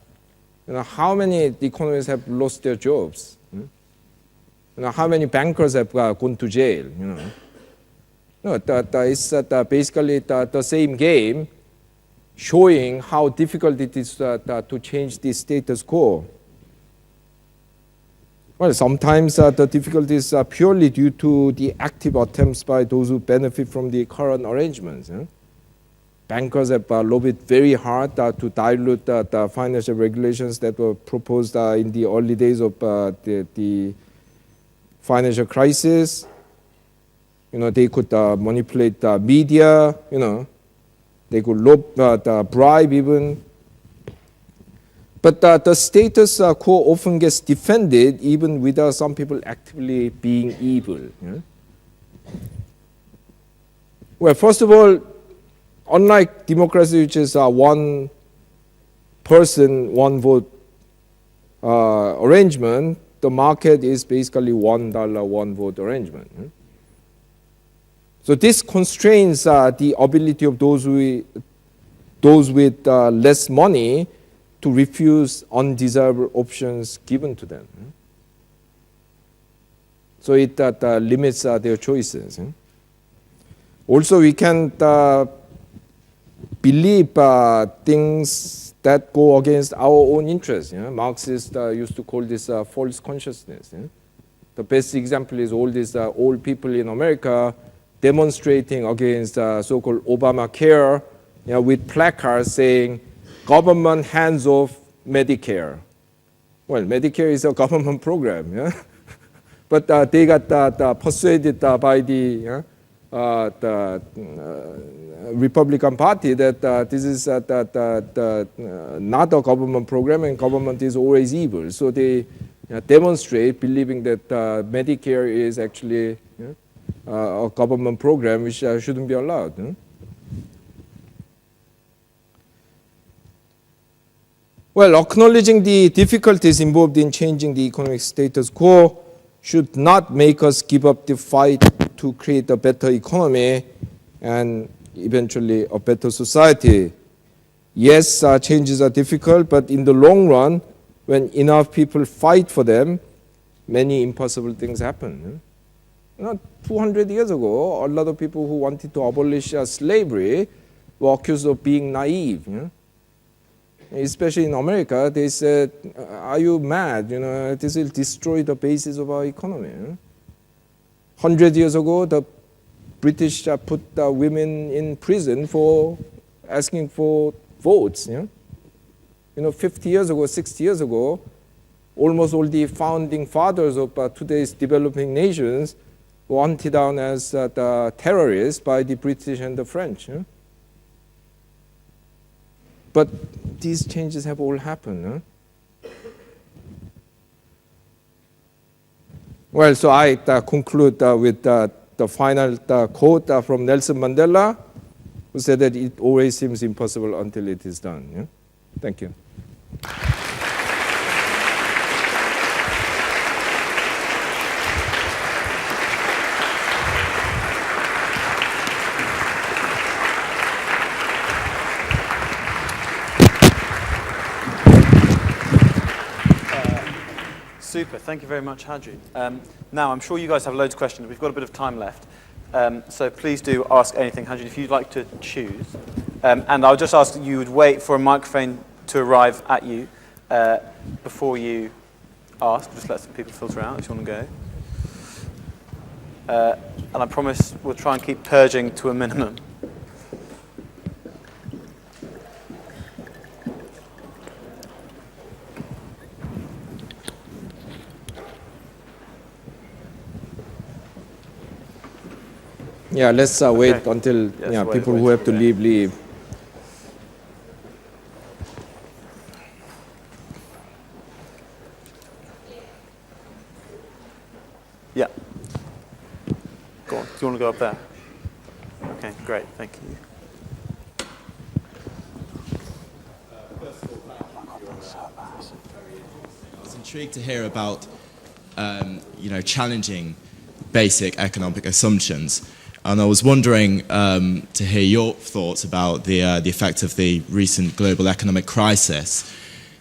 how many economists have lost their jobs? How many bankers have gone to jail? It's basically the same game, showing how difficult it is to change the status quo. Well, sometimes the difficulties are purely due to the active attempts by those who benefit from the current arrangements. Bankers have lobbied very hard to dilute the financial regulations that were proposed in the early days of the financial crisis. They could manipulate the media. They could bribe even. But the status quo often gets defended even without some people actively being evil. Well, first of all, unlike democracy, which is one person, one vote arrangement, the market is basically $1, one vote arrangement. So this constrains the ability of those who those with less money to refuse undesirable options given to them. So it limits their choices. Also, we can believe things that go against our own interests. Marxists used to call this false consciousness. The best example is all these old people in America demonstrating against so-called Obamacare, with placards saying, government hands off Medicare. Well, Medicare is a government program, but they got persuaded by the Republican Party that this is not a government program and government is always evil. So they demonstrate believing that Medicare is actually a government program which shouldn't be allowed. Well, acknowledging the difficulties involved in changing the economic status quo should not make us give up the fight to create a better economy and eventually a better society. Yes, changes are difficult, but in the long run, when enough people fight for them, many impossible things happen. 200 years ago, a lot of people who wanted to abolish slavery were accused of being naive. Especially in America, they said, are you mad? This will destroy the basis of our economy. 100 years ago, the British put women in prison for asking for votes. 50 years ago, 60 years ago, almost all the founding fathers of today's developing nations were hunted down as the terrorists by the British and the French. But these changes have all happened. Well, so I conclude with the final quote from Nelson Mandela, who said that it always seems impossible until it is done. Thank you. Super. Thank you very much, Ha-Joon. Now, I'm sure you guys have loads of questions. We've got a bit of time left. So please do ask anything, Ha-Joon, if you'd like to choose. And I'll just ask that you would wait for a microphone to arrive at you before you ask. Just let some people filter out if you want to go. And I promise we'll try and keep purging to a minimum. Yeah, let's wait until people who have to leave. Yeah. Go on. Do you want to go up there? Okay, great. Thank you. I was intrigued to hear about, challenging basic economic assumptions. And I was wondering to hear your thoughts about the effect of the recent global economic crisis.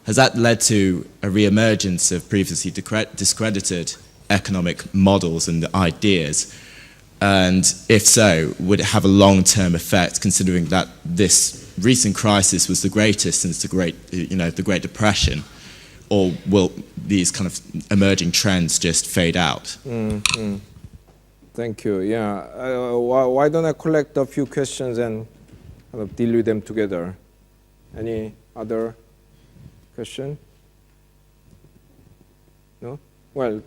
Has that led to a re-emergence of previously discredited economic models and ideas? And if so, would it have a long-term effect, considering that this recent crisis was the greatest since the Great Depression? Or will these kind of emerging trends just fade out? Mm-hmm. Thank you. Yeah. Why don't I collect a few questions and kind of deal with them together? Any other question? No? Well,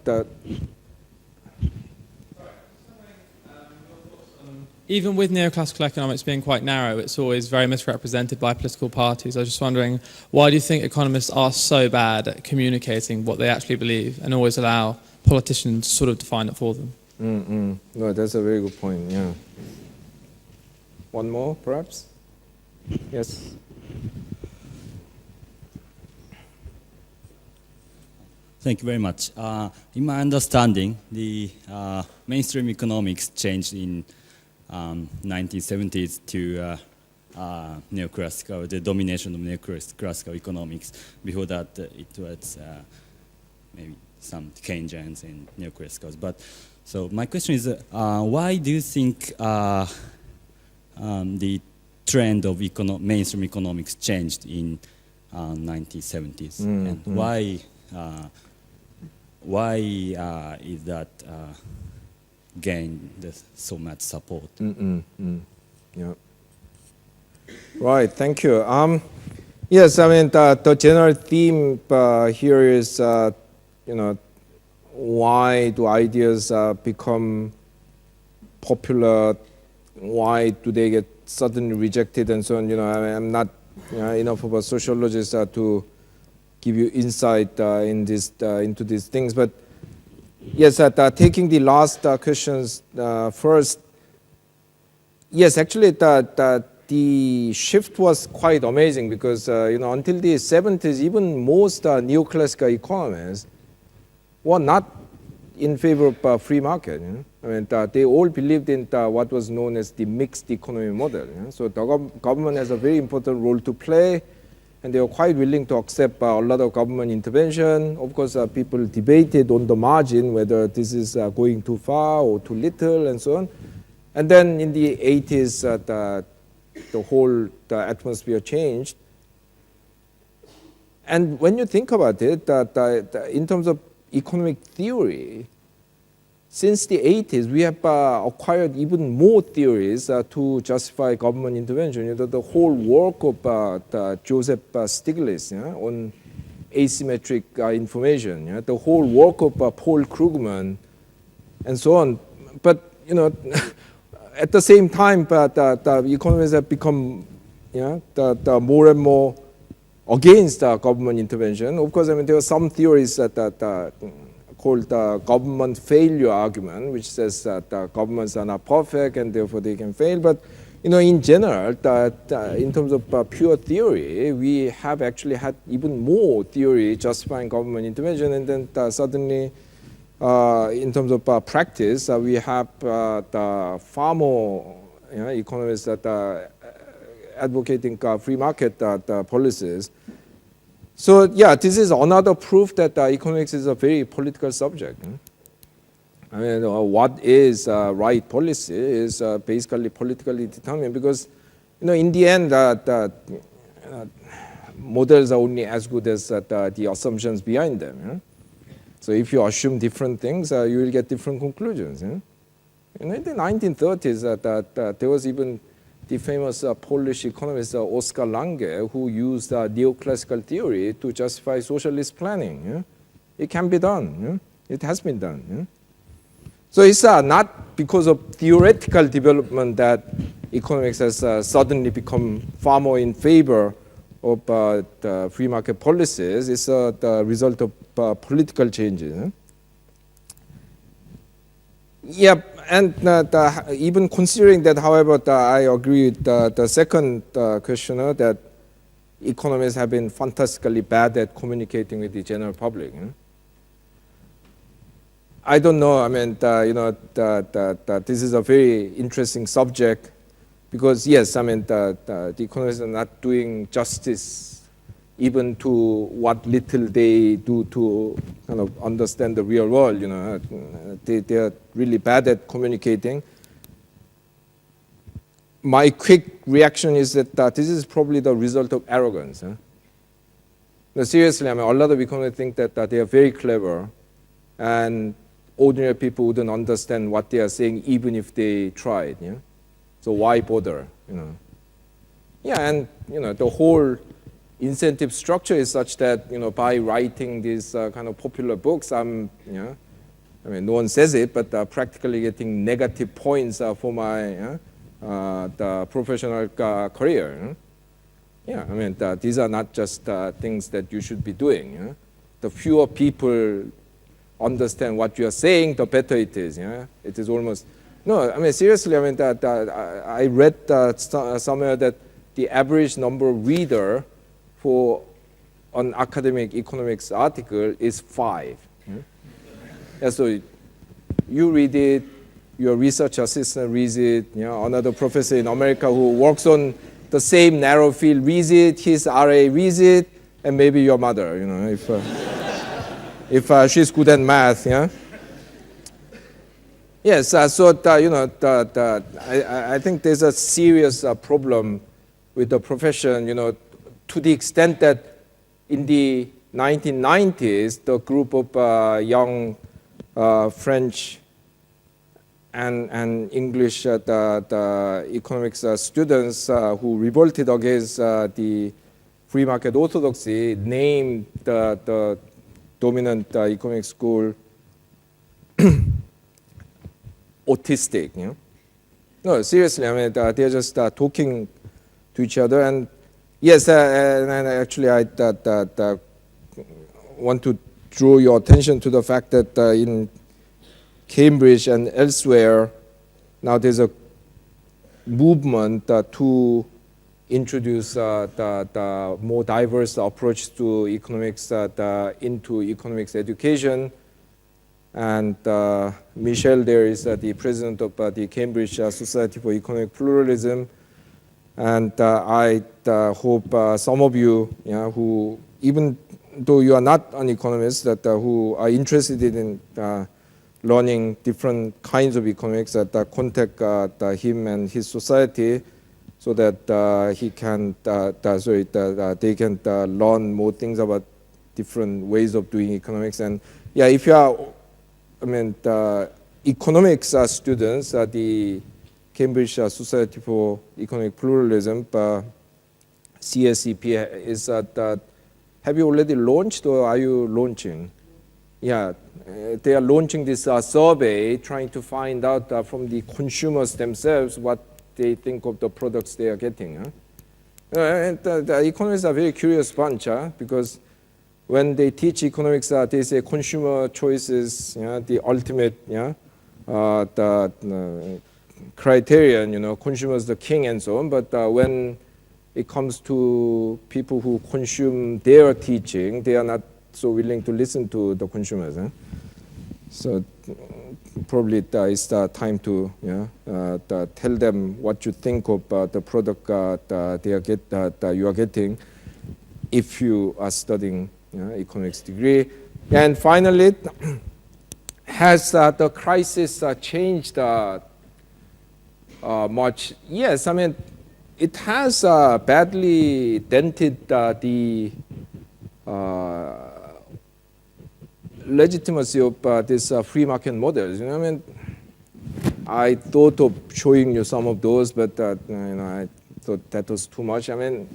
even with neoclassical economics being quite narrow, it's always very misrepresented by political parties. I was just wondering, why do you think economists are so bad at communicating what they actually believe and always allow politicians to sort of define it for them? No, that's a very good point, yeah. One more, perhaps? Yes? Thank you very much. In my understanding, the mainstream economics changed in 1970s to neoclassical, the domination of neoclassical economics. Before that, it was maybe some Keynesians and neoclassicals. But so my question is, why do you think the trend of mainstream economics changed in 1970s, and why is that gained so much support? Yeah. Right. Thank you. Yes. I mean, the general theme here is, why do ideas become popular? Why do they get suddenly rejected and so on? I'm not enough of a sociologist to give you insight into these things. But yes, taking the last questions first. Yes, actually, the shift was quite amazing because until the 70s, even most neoclassical economists were not in favor of free market. I mean, they all believed in what was known as the mixed economy model. So the government has a very important role to play, and they were quite willing to accept a lot of government intervention. Of course, people debated on the margin whether this is going too far or too little, and so on. And then in the 80s, the whole atmosphere changed. And when you think about it, in terms of economic theory, since the 80s, we have acquired even more theories to justify government intervention. The whole work of Joseph Stiglitz on asymmetric information, the whole work of Paul Krugman, and so on. But at the same time, the economists have become more and more against government intervention. Of course, I mean, there are some theories that called the government failure argument, which says that governments are not perfect and therefore they can fail. But in general, in terms of pure theory, we have actually had even more theory justifying government intervention, and then suddenly, in terms of practice, we have the far more economists that are advocating free market policies. So yeah, this is another proof that economics is a very political subject. I mean, what is right policy is basically politically determined, because in the end, models are only as good as the assumptions behind them. So if you assume different things, you will get different conclusions. In the 1930s, there was even the famous Polish economist Oskar Lange, who used neoclassical theory to justify socialist planning. It can be done. It has been done. So it's not because of theoretical development that economics has suddenly become far more in favor of the free market policies. It's the result of political changes. Yeah, and even considering that, however, I agree with the second questioner that economists have been fantastically bad at communicating with the general public. I don't know. I mean, this is a very interesting subject, because yes, I mean, the economists are not doing justice even to what little they do to kind of understand the real world. They are really bad at communicating. My quick reaction is that this is probably the result of arrogance. No, seriously, I mean, a lot of economists think that they are very clever, and ordinary people wouldn't understand what they are saying even if they tried. So why bother? Yeah, and the whole incentive structure is such that by writing these kind of popular books, I mean, no one says it, but practically getting negative points for my the professional career. Yeah, I mean, these are not just things that you should be doing. The fewer people understand what you are saying, the better it is. It is almost no. I mean, seriously. I mean, I read somewhere that the average number of reader for an academic economics article is 5. Yeah, so you read it, your research assistant reads it, another professor in America who works on the same narrow field visit, his RA visit, and maybe your mother, if she's good at math, yeah. Yes, so I think there's a serious problem with the profession, to the extent that in the 1990s, the group of young French and English the economics students who revolted against the free market orthodoxy named the dominant economic school autistic. No, seriously, I mean, they're just talking to each other. And yes, and actually I want to draw your attention to the fact that in Cambridge and elsewhere, now there's a movement to introduce the more diverse approach to economics into economics education. And Michelle there is the president of the Cambridge Society for Economic Pluralism. And I hope some of you, who, even though you are not an economist, that who are interested in learning different kinds of economics, that contact him and his society, so that he can, they can learn more things about different ways of doing economics. And yeah, if you are, the economics students, the Cambridge Society for Economic Pluralism, CSEP, is that, have you already launched or are you launching? Yeah, they are launching this survey, trying to find out from the consumers themselves what they think of the products they are getting. And the economists are a very curious bunch, because when they teach economics, they say consumer choice is the ultimate the criterion, consumers the king and so on. But when it comes to people who consume their teaching, they are not so willing to listen to the consumers. So probably it's time to tell them what you think of the product you are getting if you are studying economics degree. And finally, has the crisis changed much? Yes, I mean, it has badly dented the legitimacy of these free market models. I mean, I thought of showing you some of those, but I thought that was too much. I mean,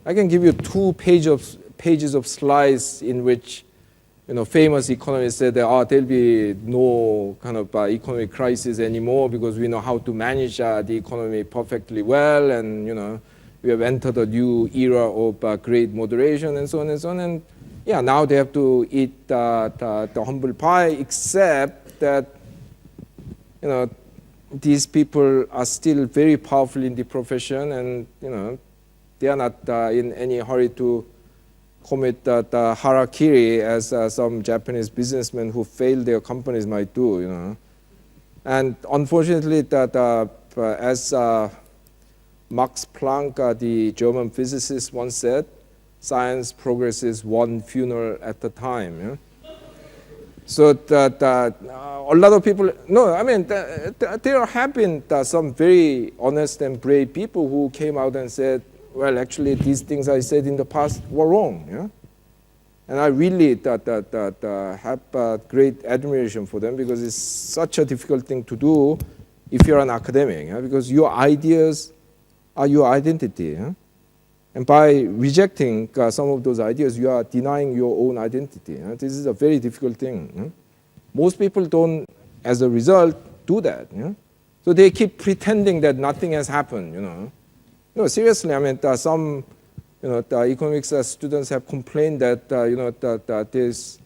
I can give you 2 pages of slides in which famous economists said that there'll be no kind of economic crisis anymore because we know how to manage the economy perfectly well, and we have entered a new era of great moderation and so on and so on. And yeah, now they have to eat the humble pie, except that these people are still very powerful in the profession, and they are not in any hurry to commit the harakiri as some Japanese businessmen who failed their companies might do. And unfortunately, that as Max Planck, the German physicist, once said, science progresses one funeral at a time. So that a lot of people, there have been some very honest and brave people who came out and said, well, actually, these things I said in the past were wrong. And I really have great admiration for them, because it's such a difficult thing to do if you're an academic, because your ideas are your identity. And by rejecting some of those ideas, you are denying your own identity. This is a very difficult thing. Most people don't, as a result, do that. So they keep pretending that nothing has happened. No, seriously, I mean, some the economics students have complained that that there's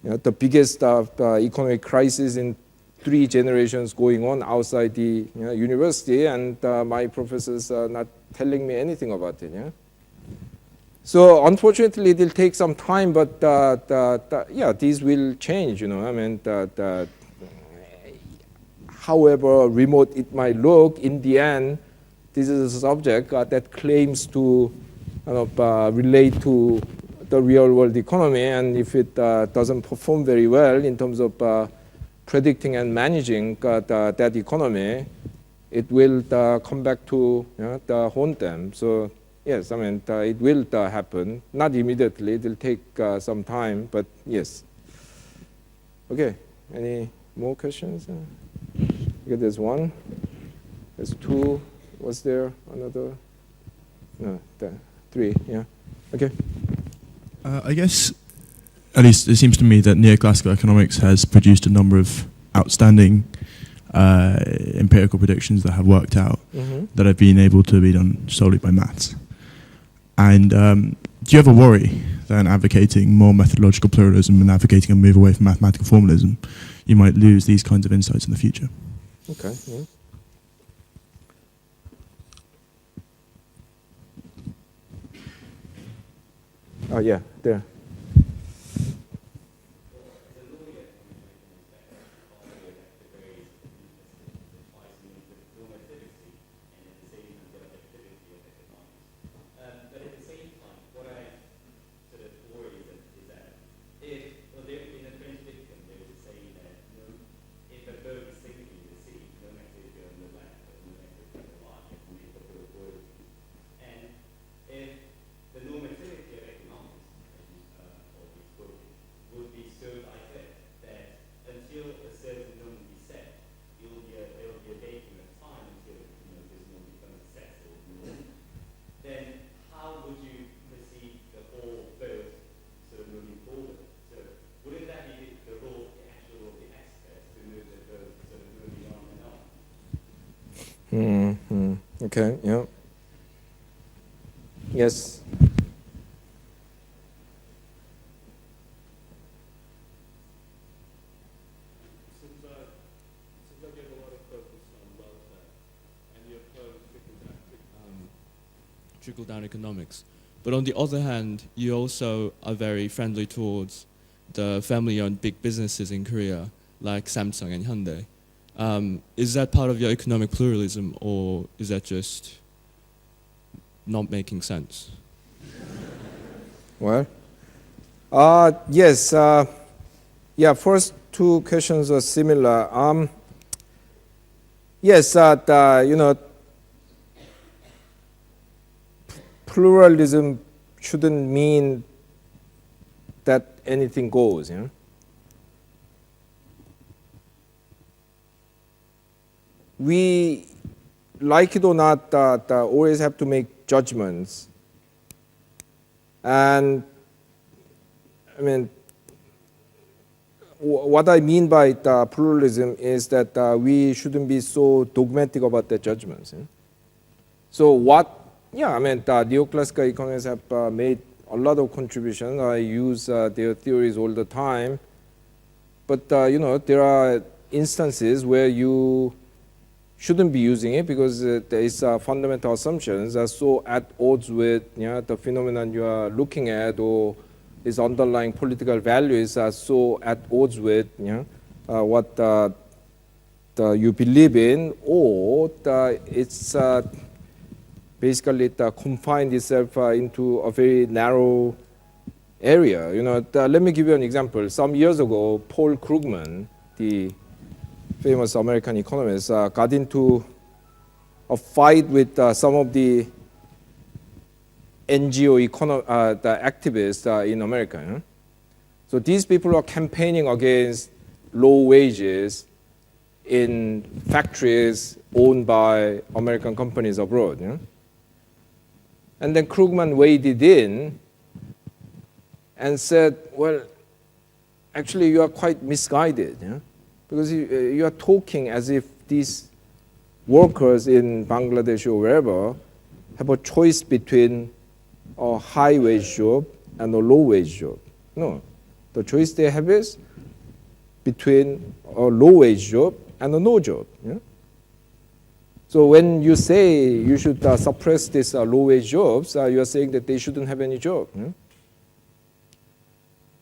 the biggest economic crisis in 3 generations going on outside the university, and my professors are not telling me anything about it. So unfortunately, it will take some time, but these will change. I mean, however remote it might look, in the end, this is a subject that claims to kind of relate to the real world economy, and if it doesn't perform very well in terms of predicting and managing that economy, it will come back to haunt them. So yes, I mean, it will happen. Not immediately, it will take some time, but yes. Okay, any more questions? Okay, there's one, there's two, was there another? No, three, yeah, okay. I guess, at least it seems to me that neoclassical economics has produced a number of outstanding empirical predictions that have worked out, that have been able to be done solely by maths. And do you ever worry that in advocating more methodological pluralism and advocating a move away from mathematical formalism, you might lose these kinds of insights in the future? Okay. Yeah. Oh yeah, there. Okay, yeah. Yes. Trickle-down economics. But on the other hand, you also are very friendly towards the family-owned big businesses in Korea, like Samsung and Hyundai. Is that part of your economic pluralism, or is that just not making sense? Well, yes. Yeah, first two questions are similar. Yes, you know, pluralism shouldn't mean that anything goes, you know? We, like it or not, always have to make judgments. And, I mean, what I mean by pluralism is that we shouldn't be so dogmatic about the judgments. You know? So I mean, neoclassical economists have made a lot of contributions. I use their theories all the time. But, you know, there are instances where you shouldn't be using it because its fundamental assumptions are so at odds with the phenomenon you are looking at, or its underlying political values are so at odds with what you believe in, or it's basically confined itself into a very narrow area. You know, let me give you an example. Some years ago, Paul Krugman, the famous American economist, got into a fight with some of the NGO the activists in America. You know? So these people are campaigning against low wages in factories owned by American companies abroad. You know? And then Krugman waded in and said, well, actually you are quite misguided. You know? Because you are talking as if these workers in Bangladesh or wherever have a choice between a high-wage job and a low-wage job. No, the choice they have is between a low-wage job and a no job. Yeah? So when you say you should suppress these low-wage jobs, you are saying that they shouldn't have any job. Yeah?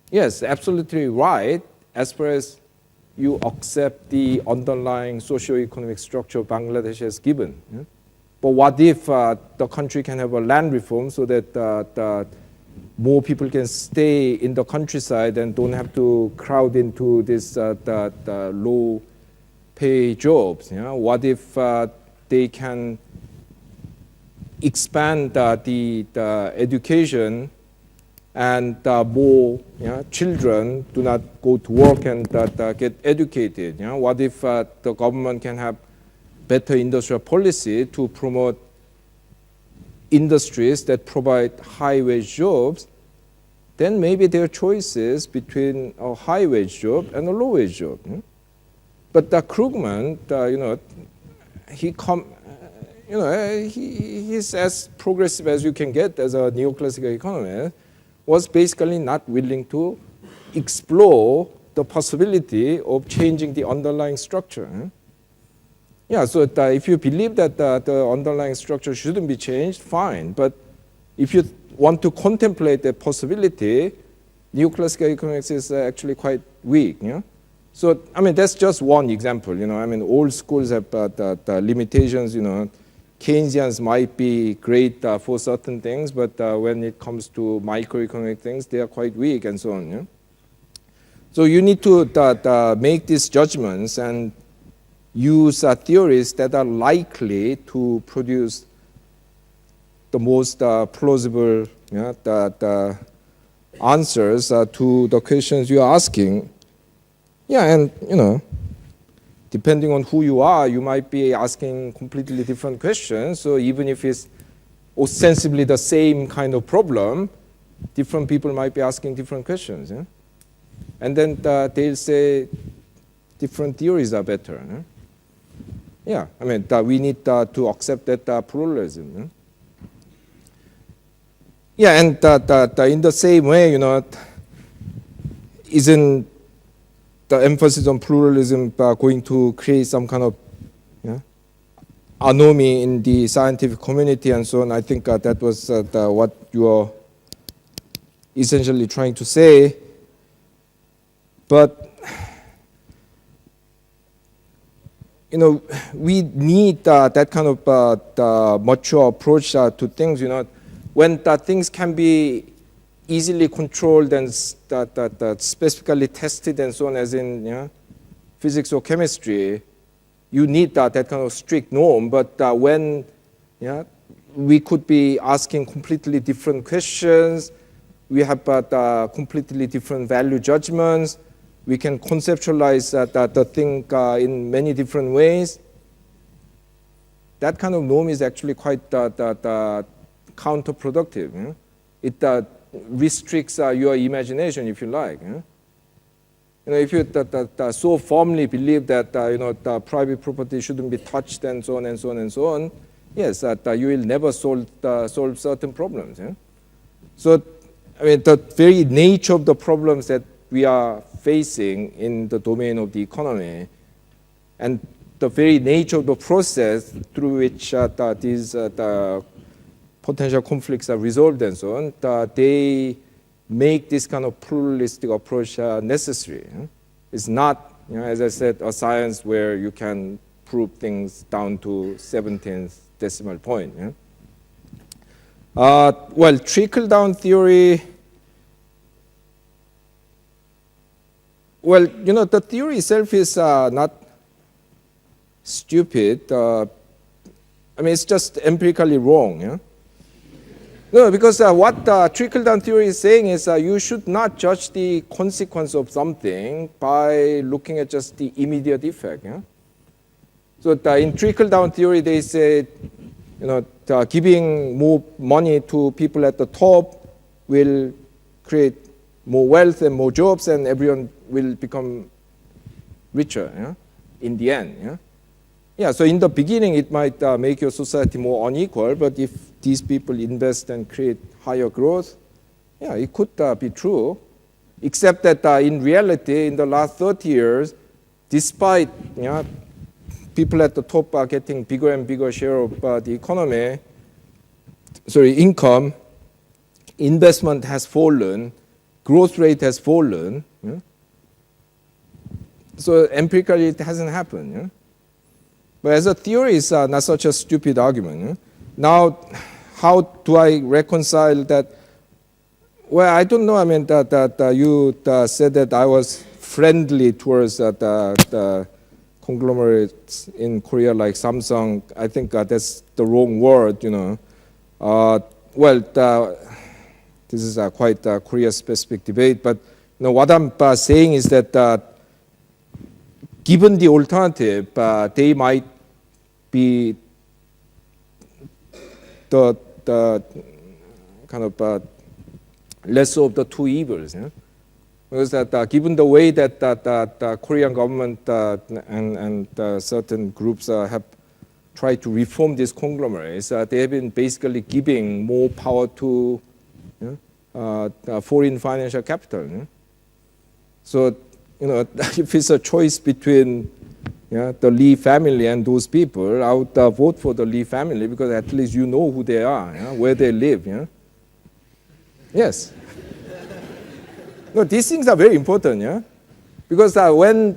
Yes, absolutely right, as far as you accept the underlying socio-economic structure Bangladesh has given. Yeah? but what if the country can have a land reform so that more people can stay in the countryside and don't have to crowd into this low pay jobs? What if they can expand the education and more children do not go to work and get educated? What if the government can have better industrial policy to promote industries that provide high-wage jobs? Then maybe there are choices between a high-wage job and a low-wage job. But Krugman, he's as progressive as you can get as a neoclassical economist, was basically not willing to explore the possibility of changing the underlying structure. So if you believe that the underlying structure shouldn't be changed, fine. But if you want to contemplate the possibility, neoclassical economics is actually quite weak. So, that's just one example. All schools have the limitations. Keynesians might be great for certain things, but when it comes to microeconomic things, they are quite weak and so on. So you need to make these judgments and use theories that are likely to produce the most plausible the answers to the questions you are asking. And depending on who you are, you might be asking completely different questions. So even if it's ostensibly the same kind of problem, different people might be asking different questions. And then they'll say different theories are better. We need to accept that pluralism. And in the same way, isn't the emphasis on pluralism going to create some kind of anomaly in the scientific community and so on? I think that was what you are essentially trying to say. But we need that kind of mature approach to things. When things can be easily controlled and specifically tested and so on, as in physics or chemistry, you need that kind of strict norm. But when we could be asking completely different questions, we have completely different value judgments, we can conceptualize the thing in many different ways. That kind of norm is actually quite counterproductive. It restricts your imagination, if you like. If you so firmly believe that the private property shouldn't be touched and so on and so on and so on, yes, you will never solve certain problems. So, the very nature of the problems that we are facing in the domain of the economy, and the very nature of the process through which these potential conflicts are resolved and so on, they make this kind of pluralistic approach necessary. It's not, as I said, a science where you can prove things down to 17th decimal point. Well, trickle-down theory, well, the theory itself is not stupid. It's just empirically wrong. No, because what trickle-down theory is saying is you should not judge the consequence of something by looking at just the immediate effect. So in trickle-down theory, they say, giving more money to people at the top will create more wealth and more jobs, and everyone will become richer in the end. So in the beginning, it might make your society more unequal, but if these people invest and create higher growth, it could be true. Except that in reality, in the last 30 years, despite people at the top are getting bigger and bigger share of the income, investment has fallen, growth rate has fallen. So empirically, it hasn't happened. But as a theory, it's not such a stupid argument. Now, how do I reconcile that? Well, I don't know. I mean, that you said that I was friendly towards the conglomerates in Korea like Samsung. I think that's the wrong word, you know. Well, this is quite a Korea-specific debate, but you know, what I'm saying is that given the alternative, they might be the kind of lesser of the two evils. Yeah? Because that given the way that the Korean government and certain groups have tried to reform these conglomerates, they have been basically giving more power to foreign financial capital. Yeah? So, you know, if it's a choice between the Lee family and those people, I would vote for the Lee family because at least you know who they are, where they live. Yes. No, these things are very important, because when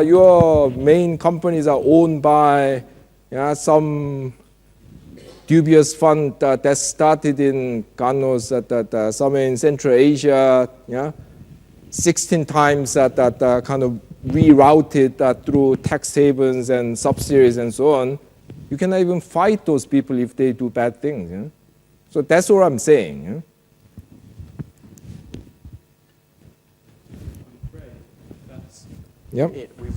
your main companies are owned by some dubious fund that started in, God knows, somewhere in Central Asia, 16 times that kind of rerouted through tax havens and subsidies and so on, you cannot even fight those people if they do bad things. So that's what I'm saying. Yep. We've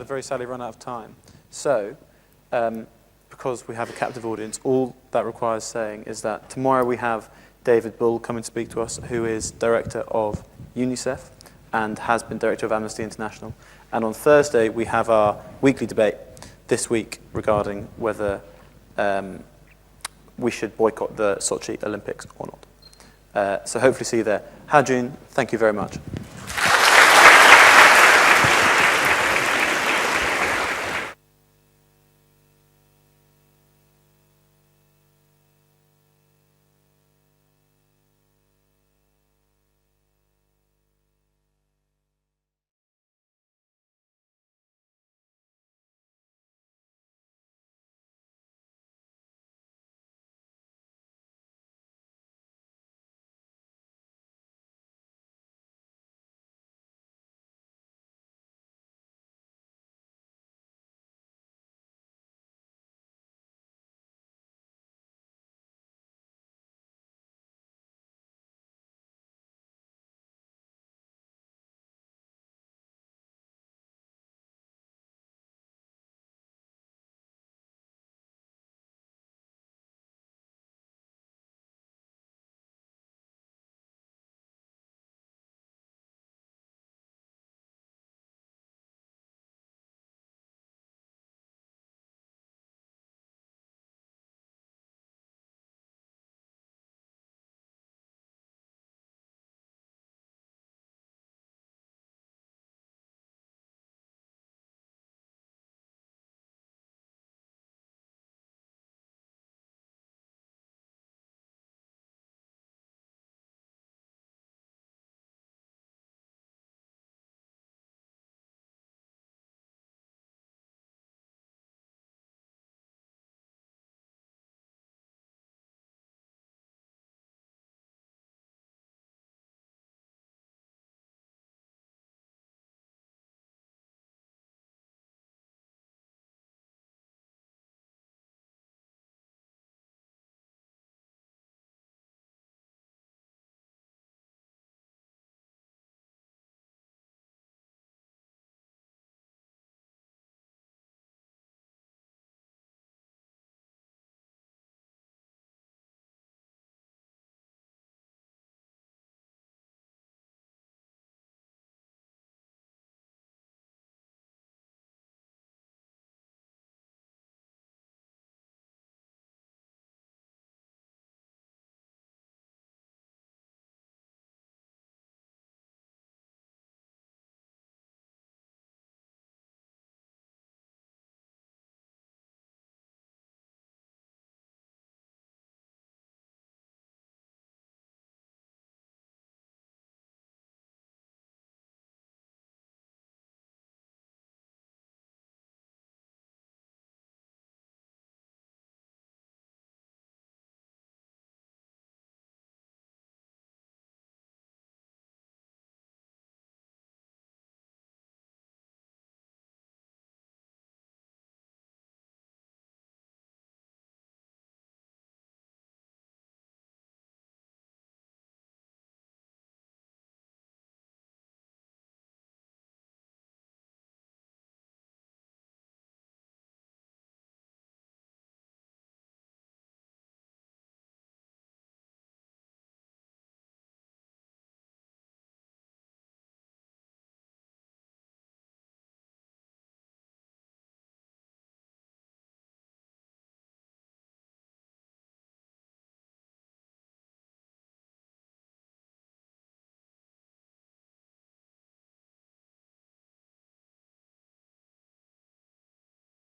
very sadly run out of time. So, because we have a captive audience, all that requires saying is that tomorrow we have David Bull come and speak to us, who is director of UNICEF and has been director of Amnesty International. And on Thursday, we have our weekly debate this week regarding whether we should boycott the Sochi Olympics or not. So hopefully see you there. Ha-Joon, thank you very much.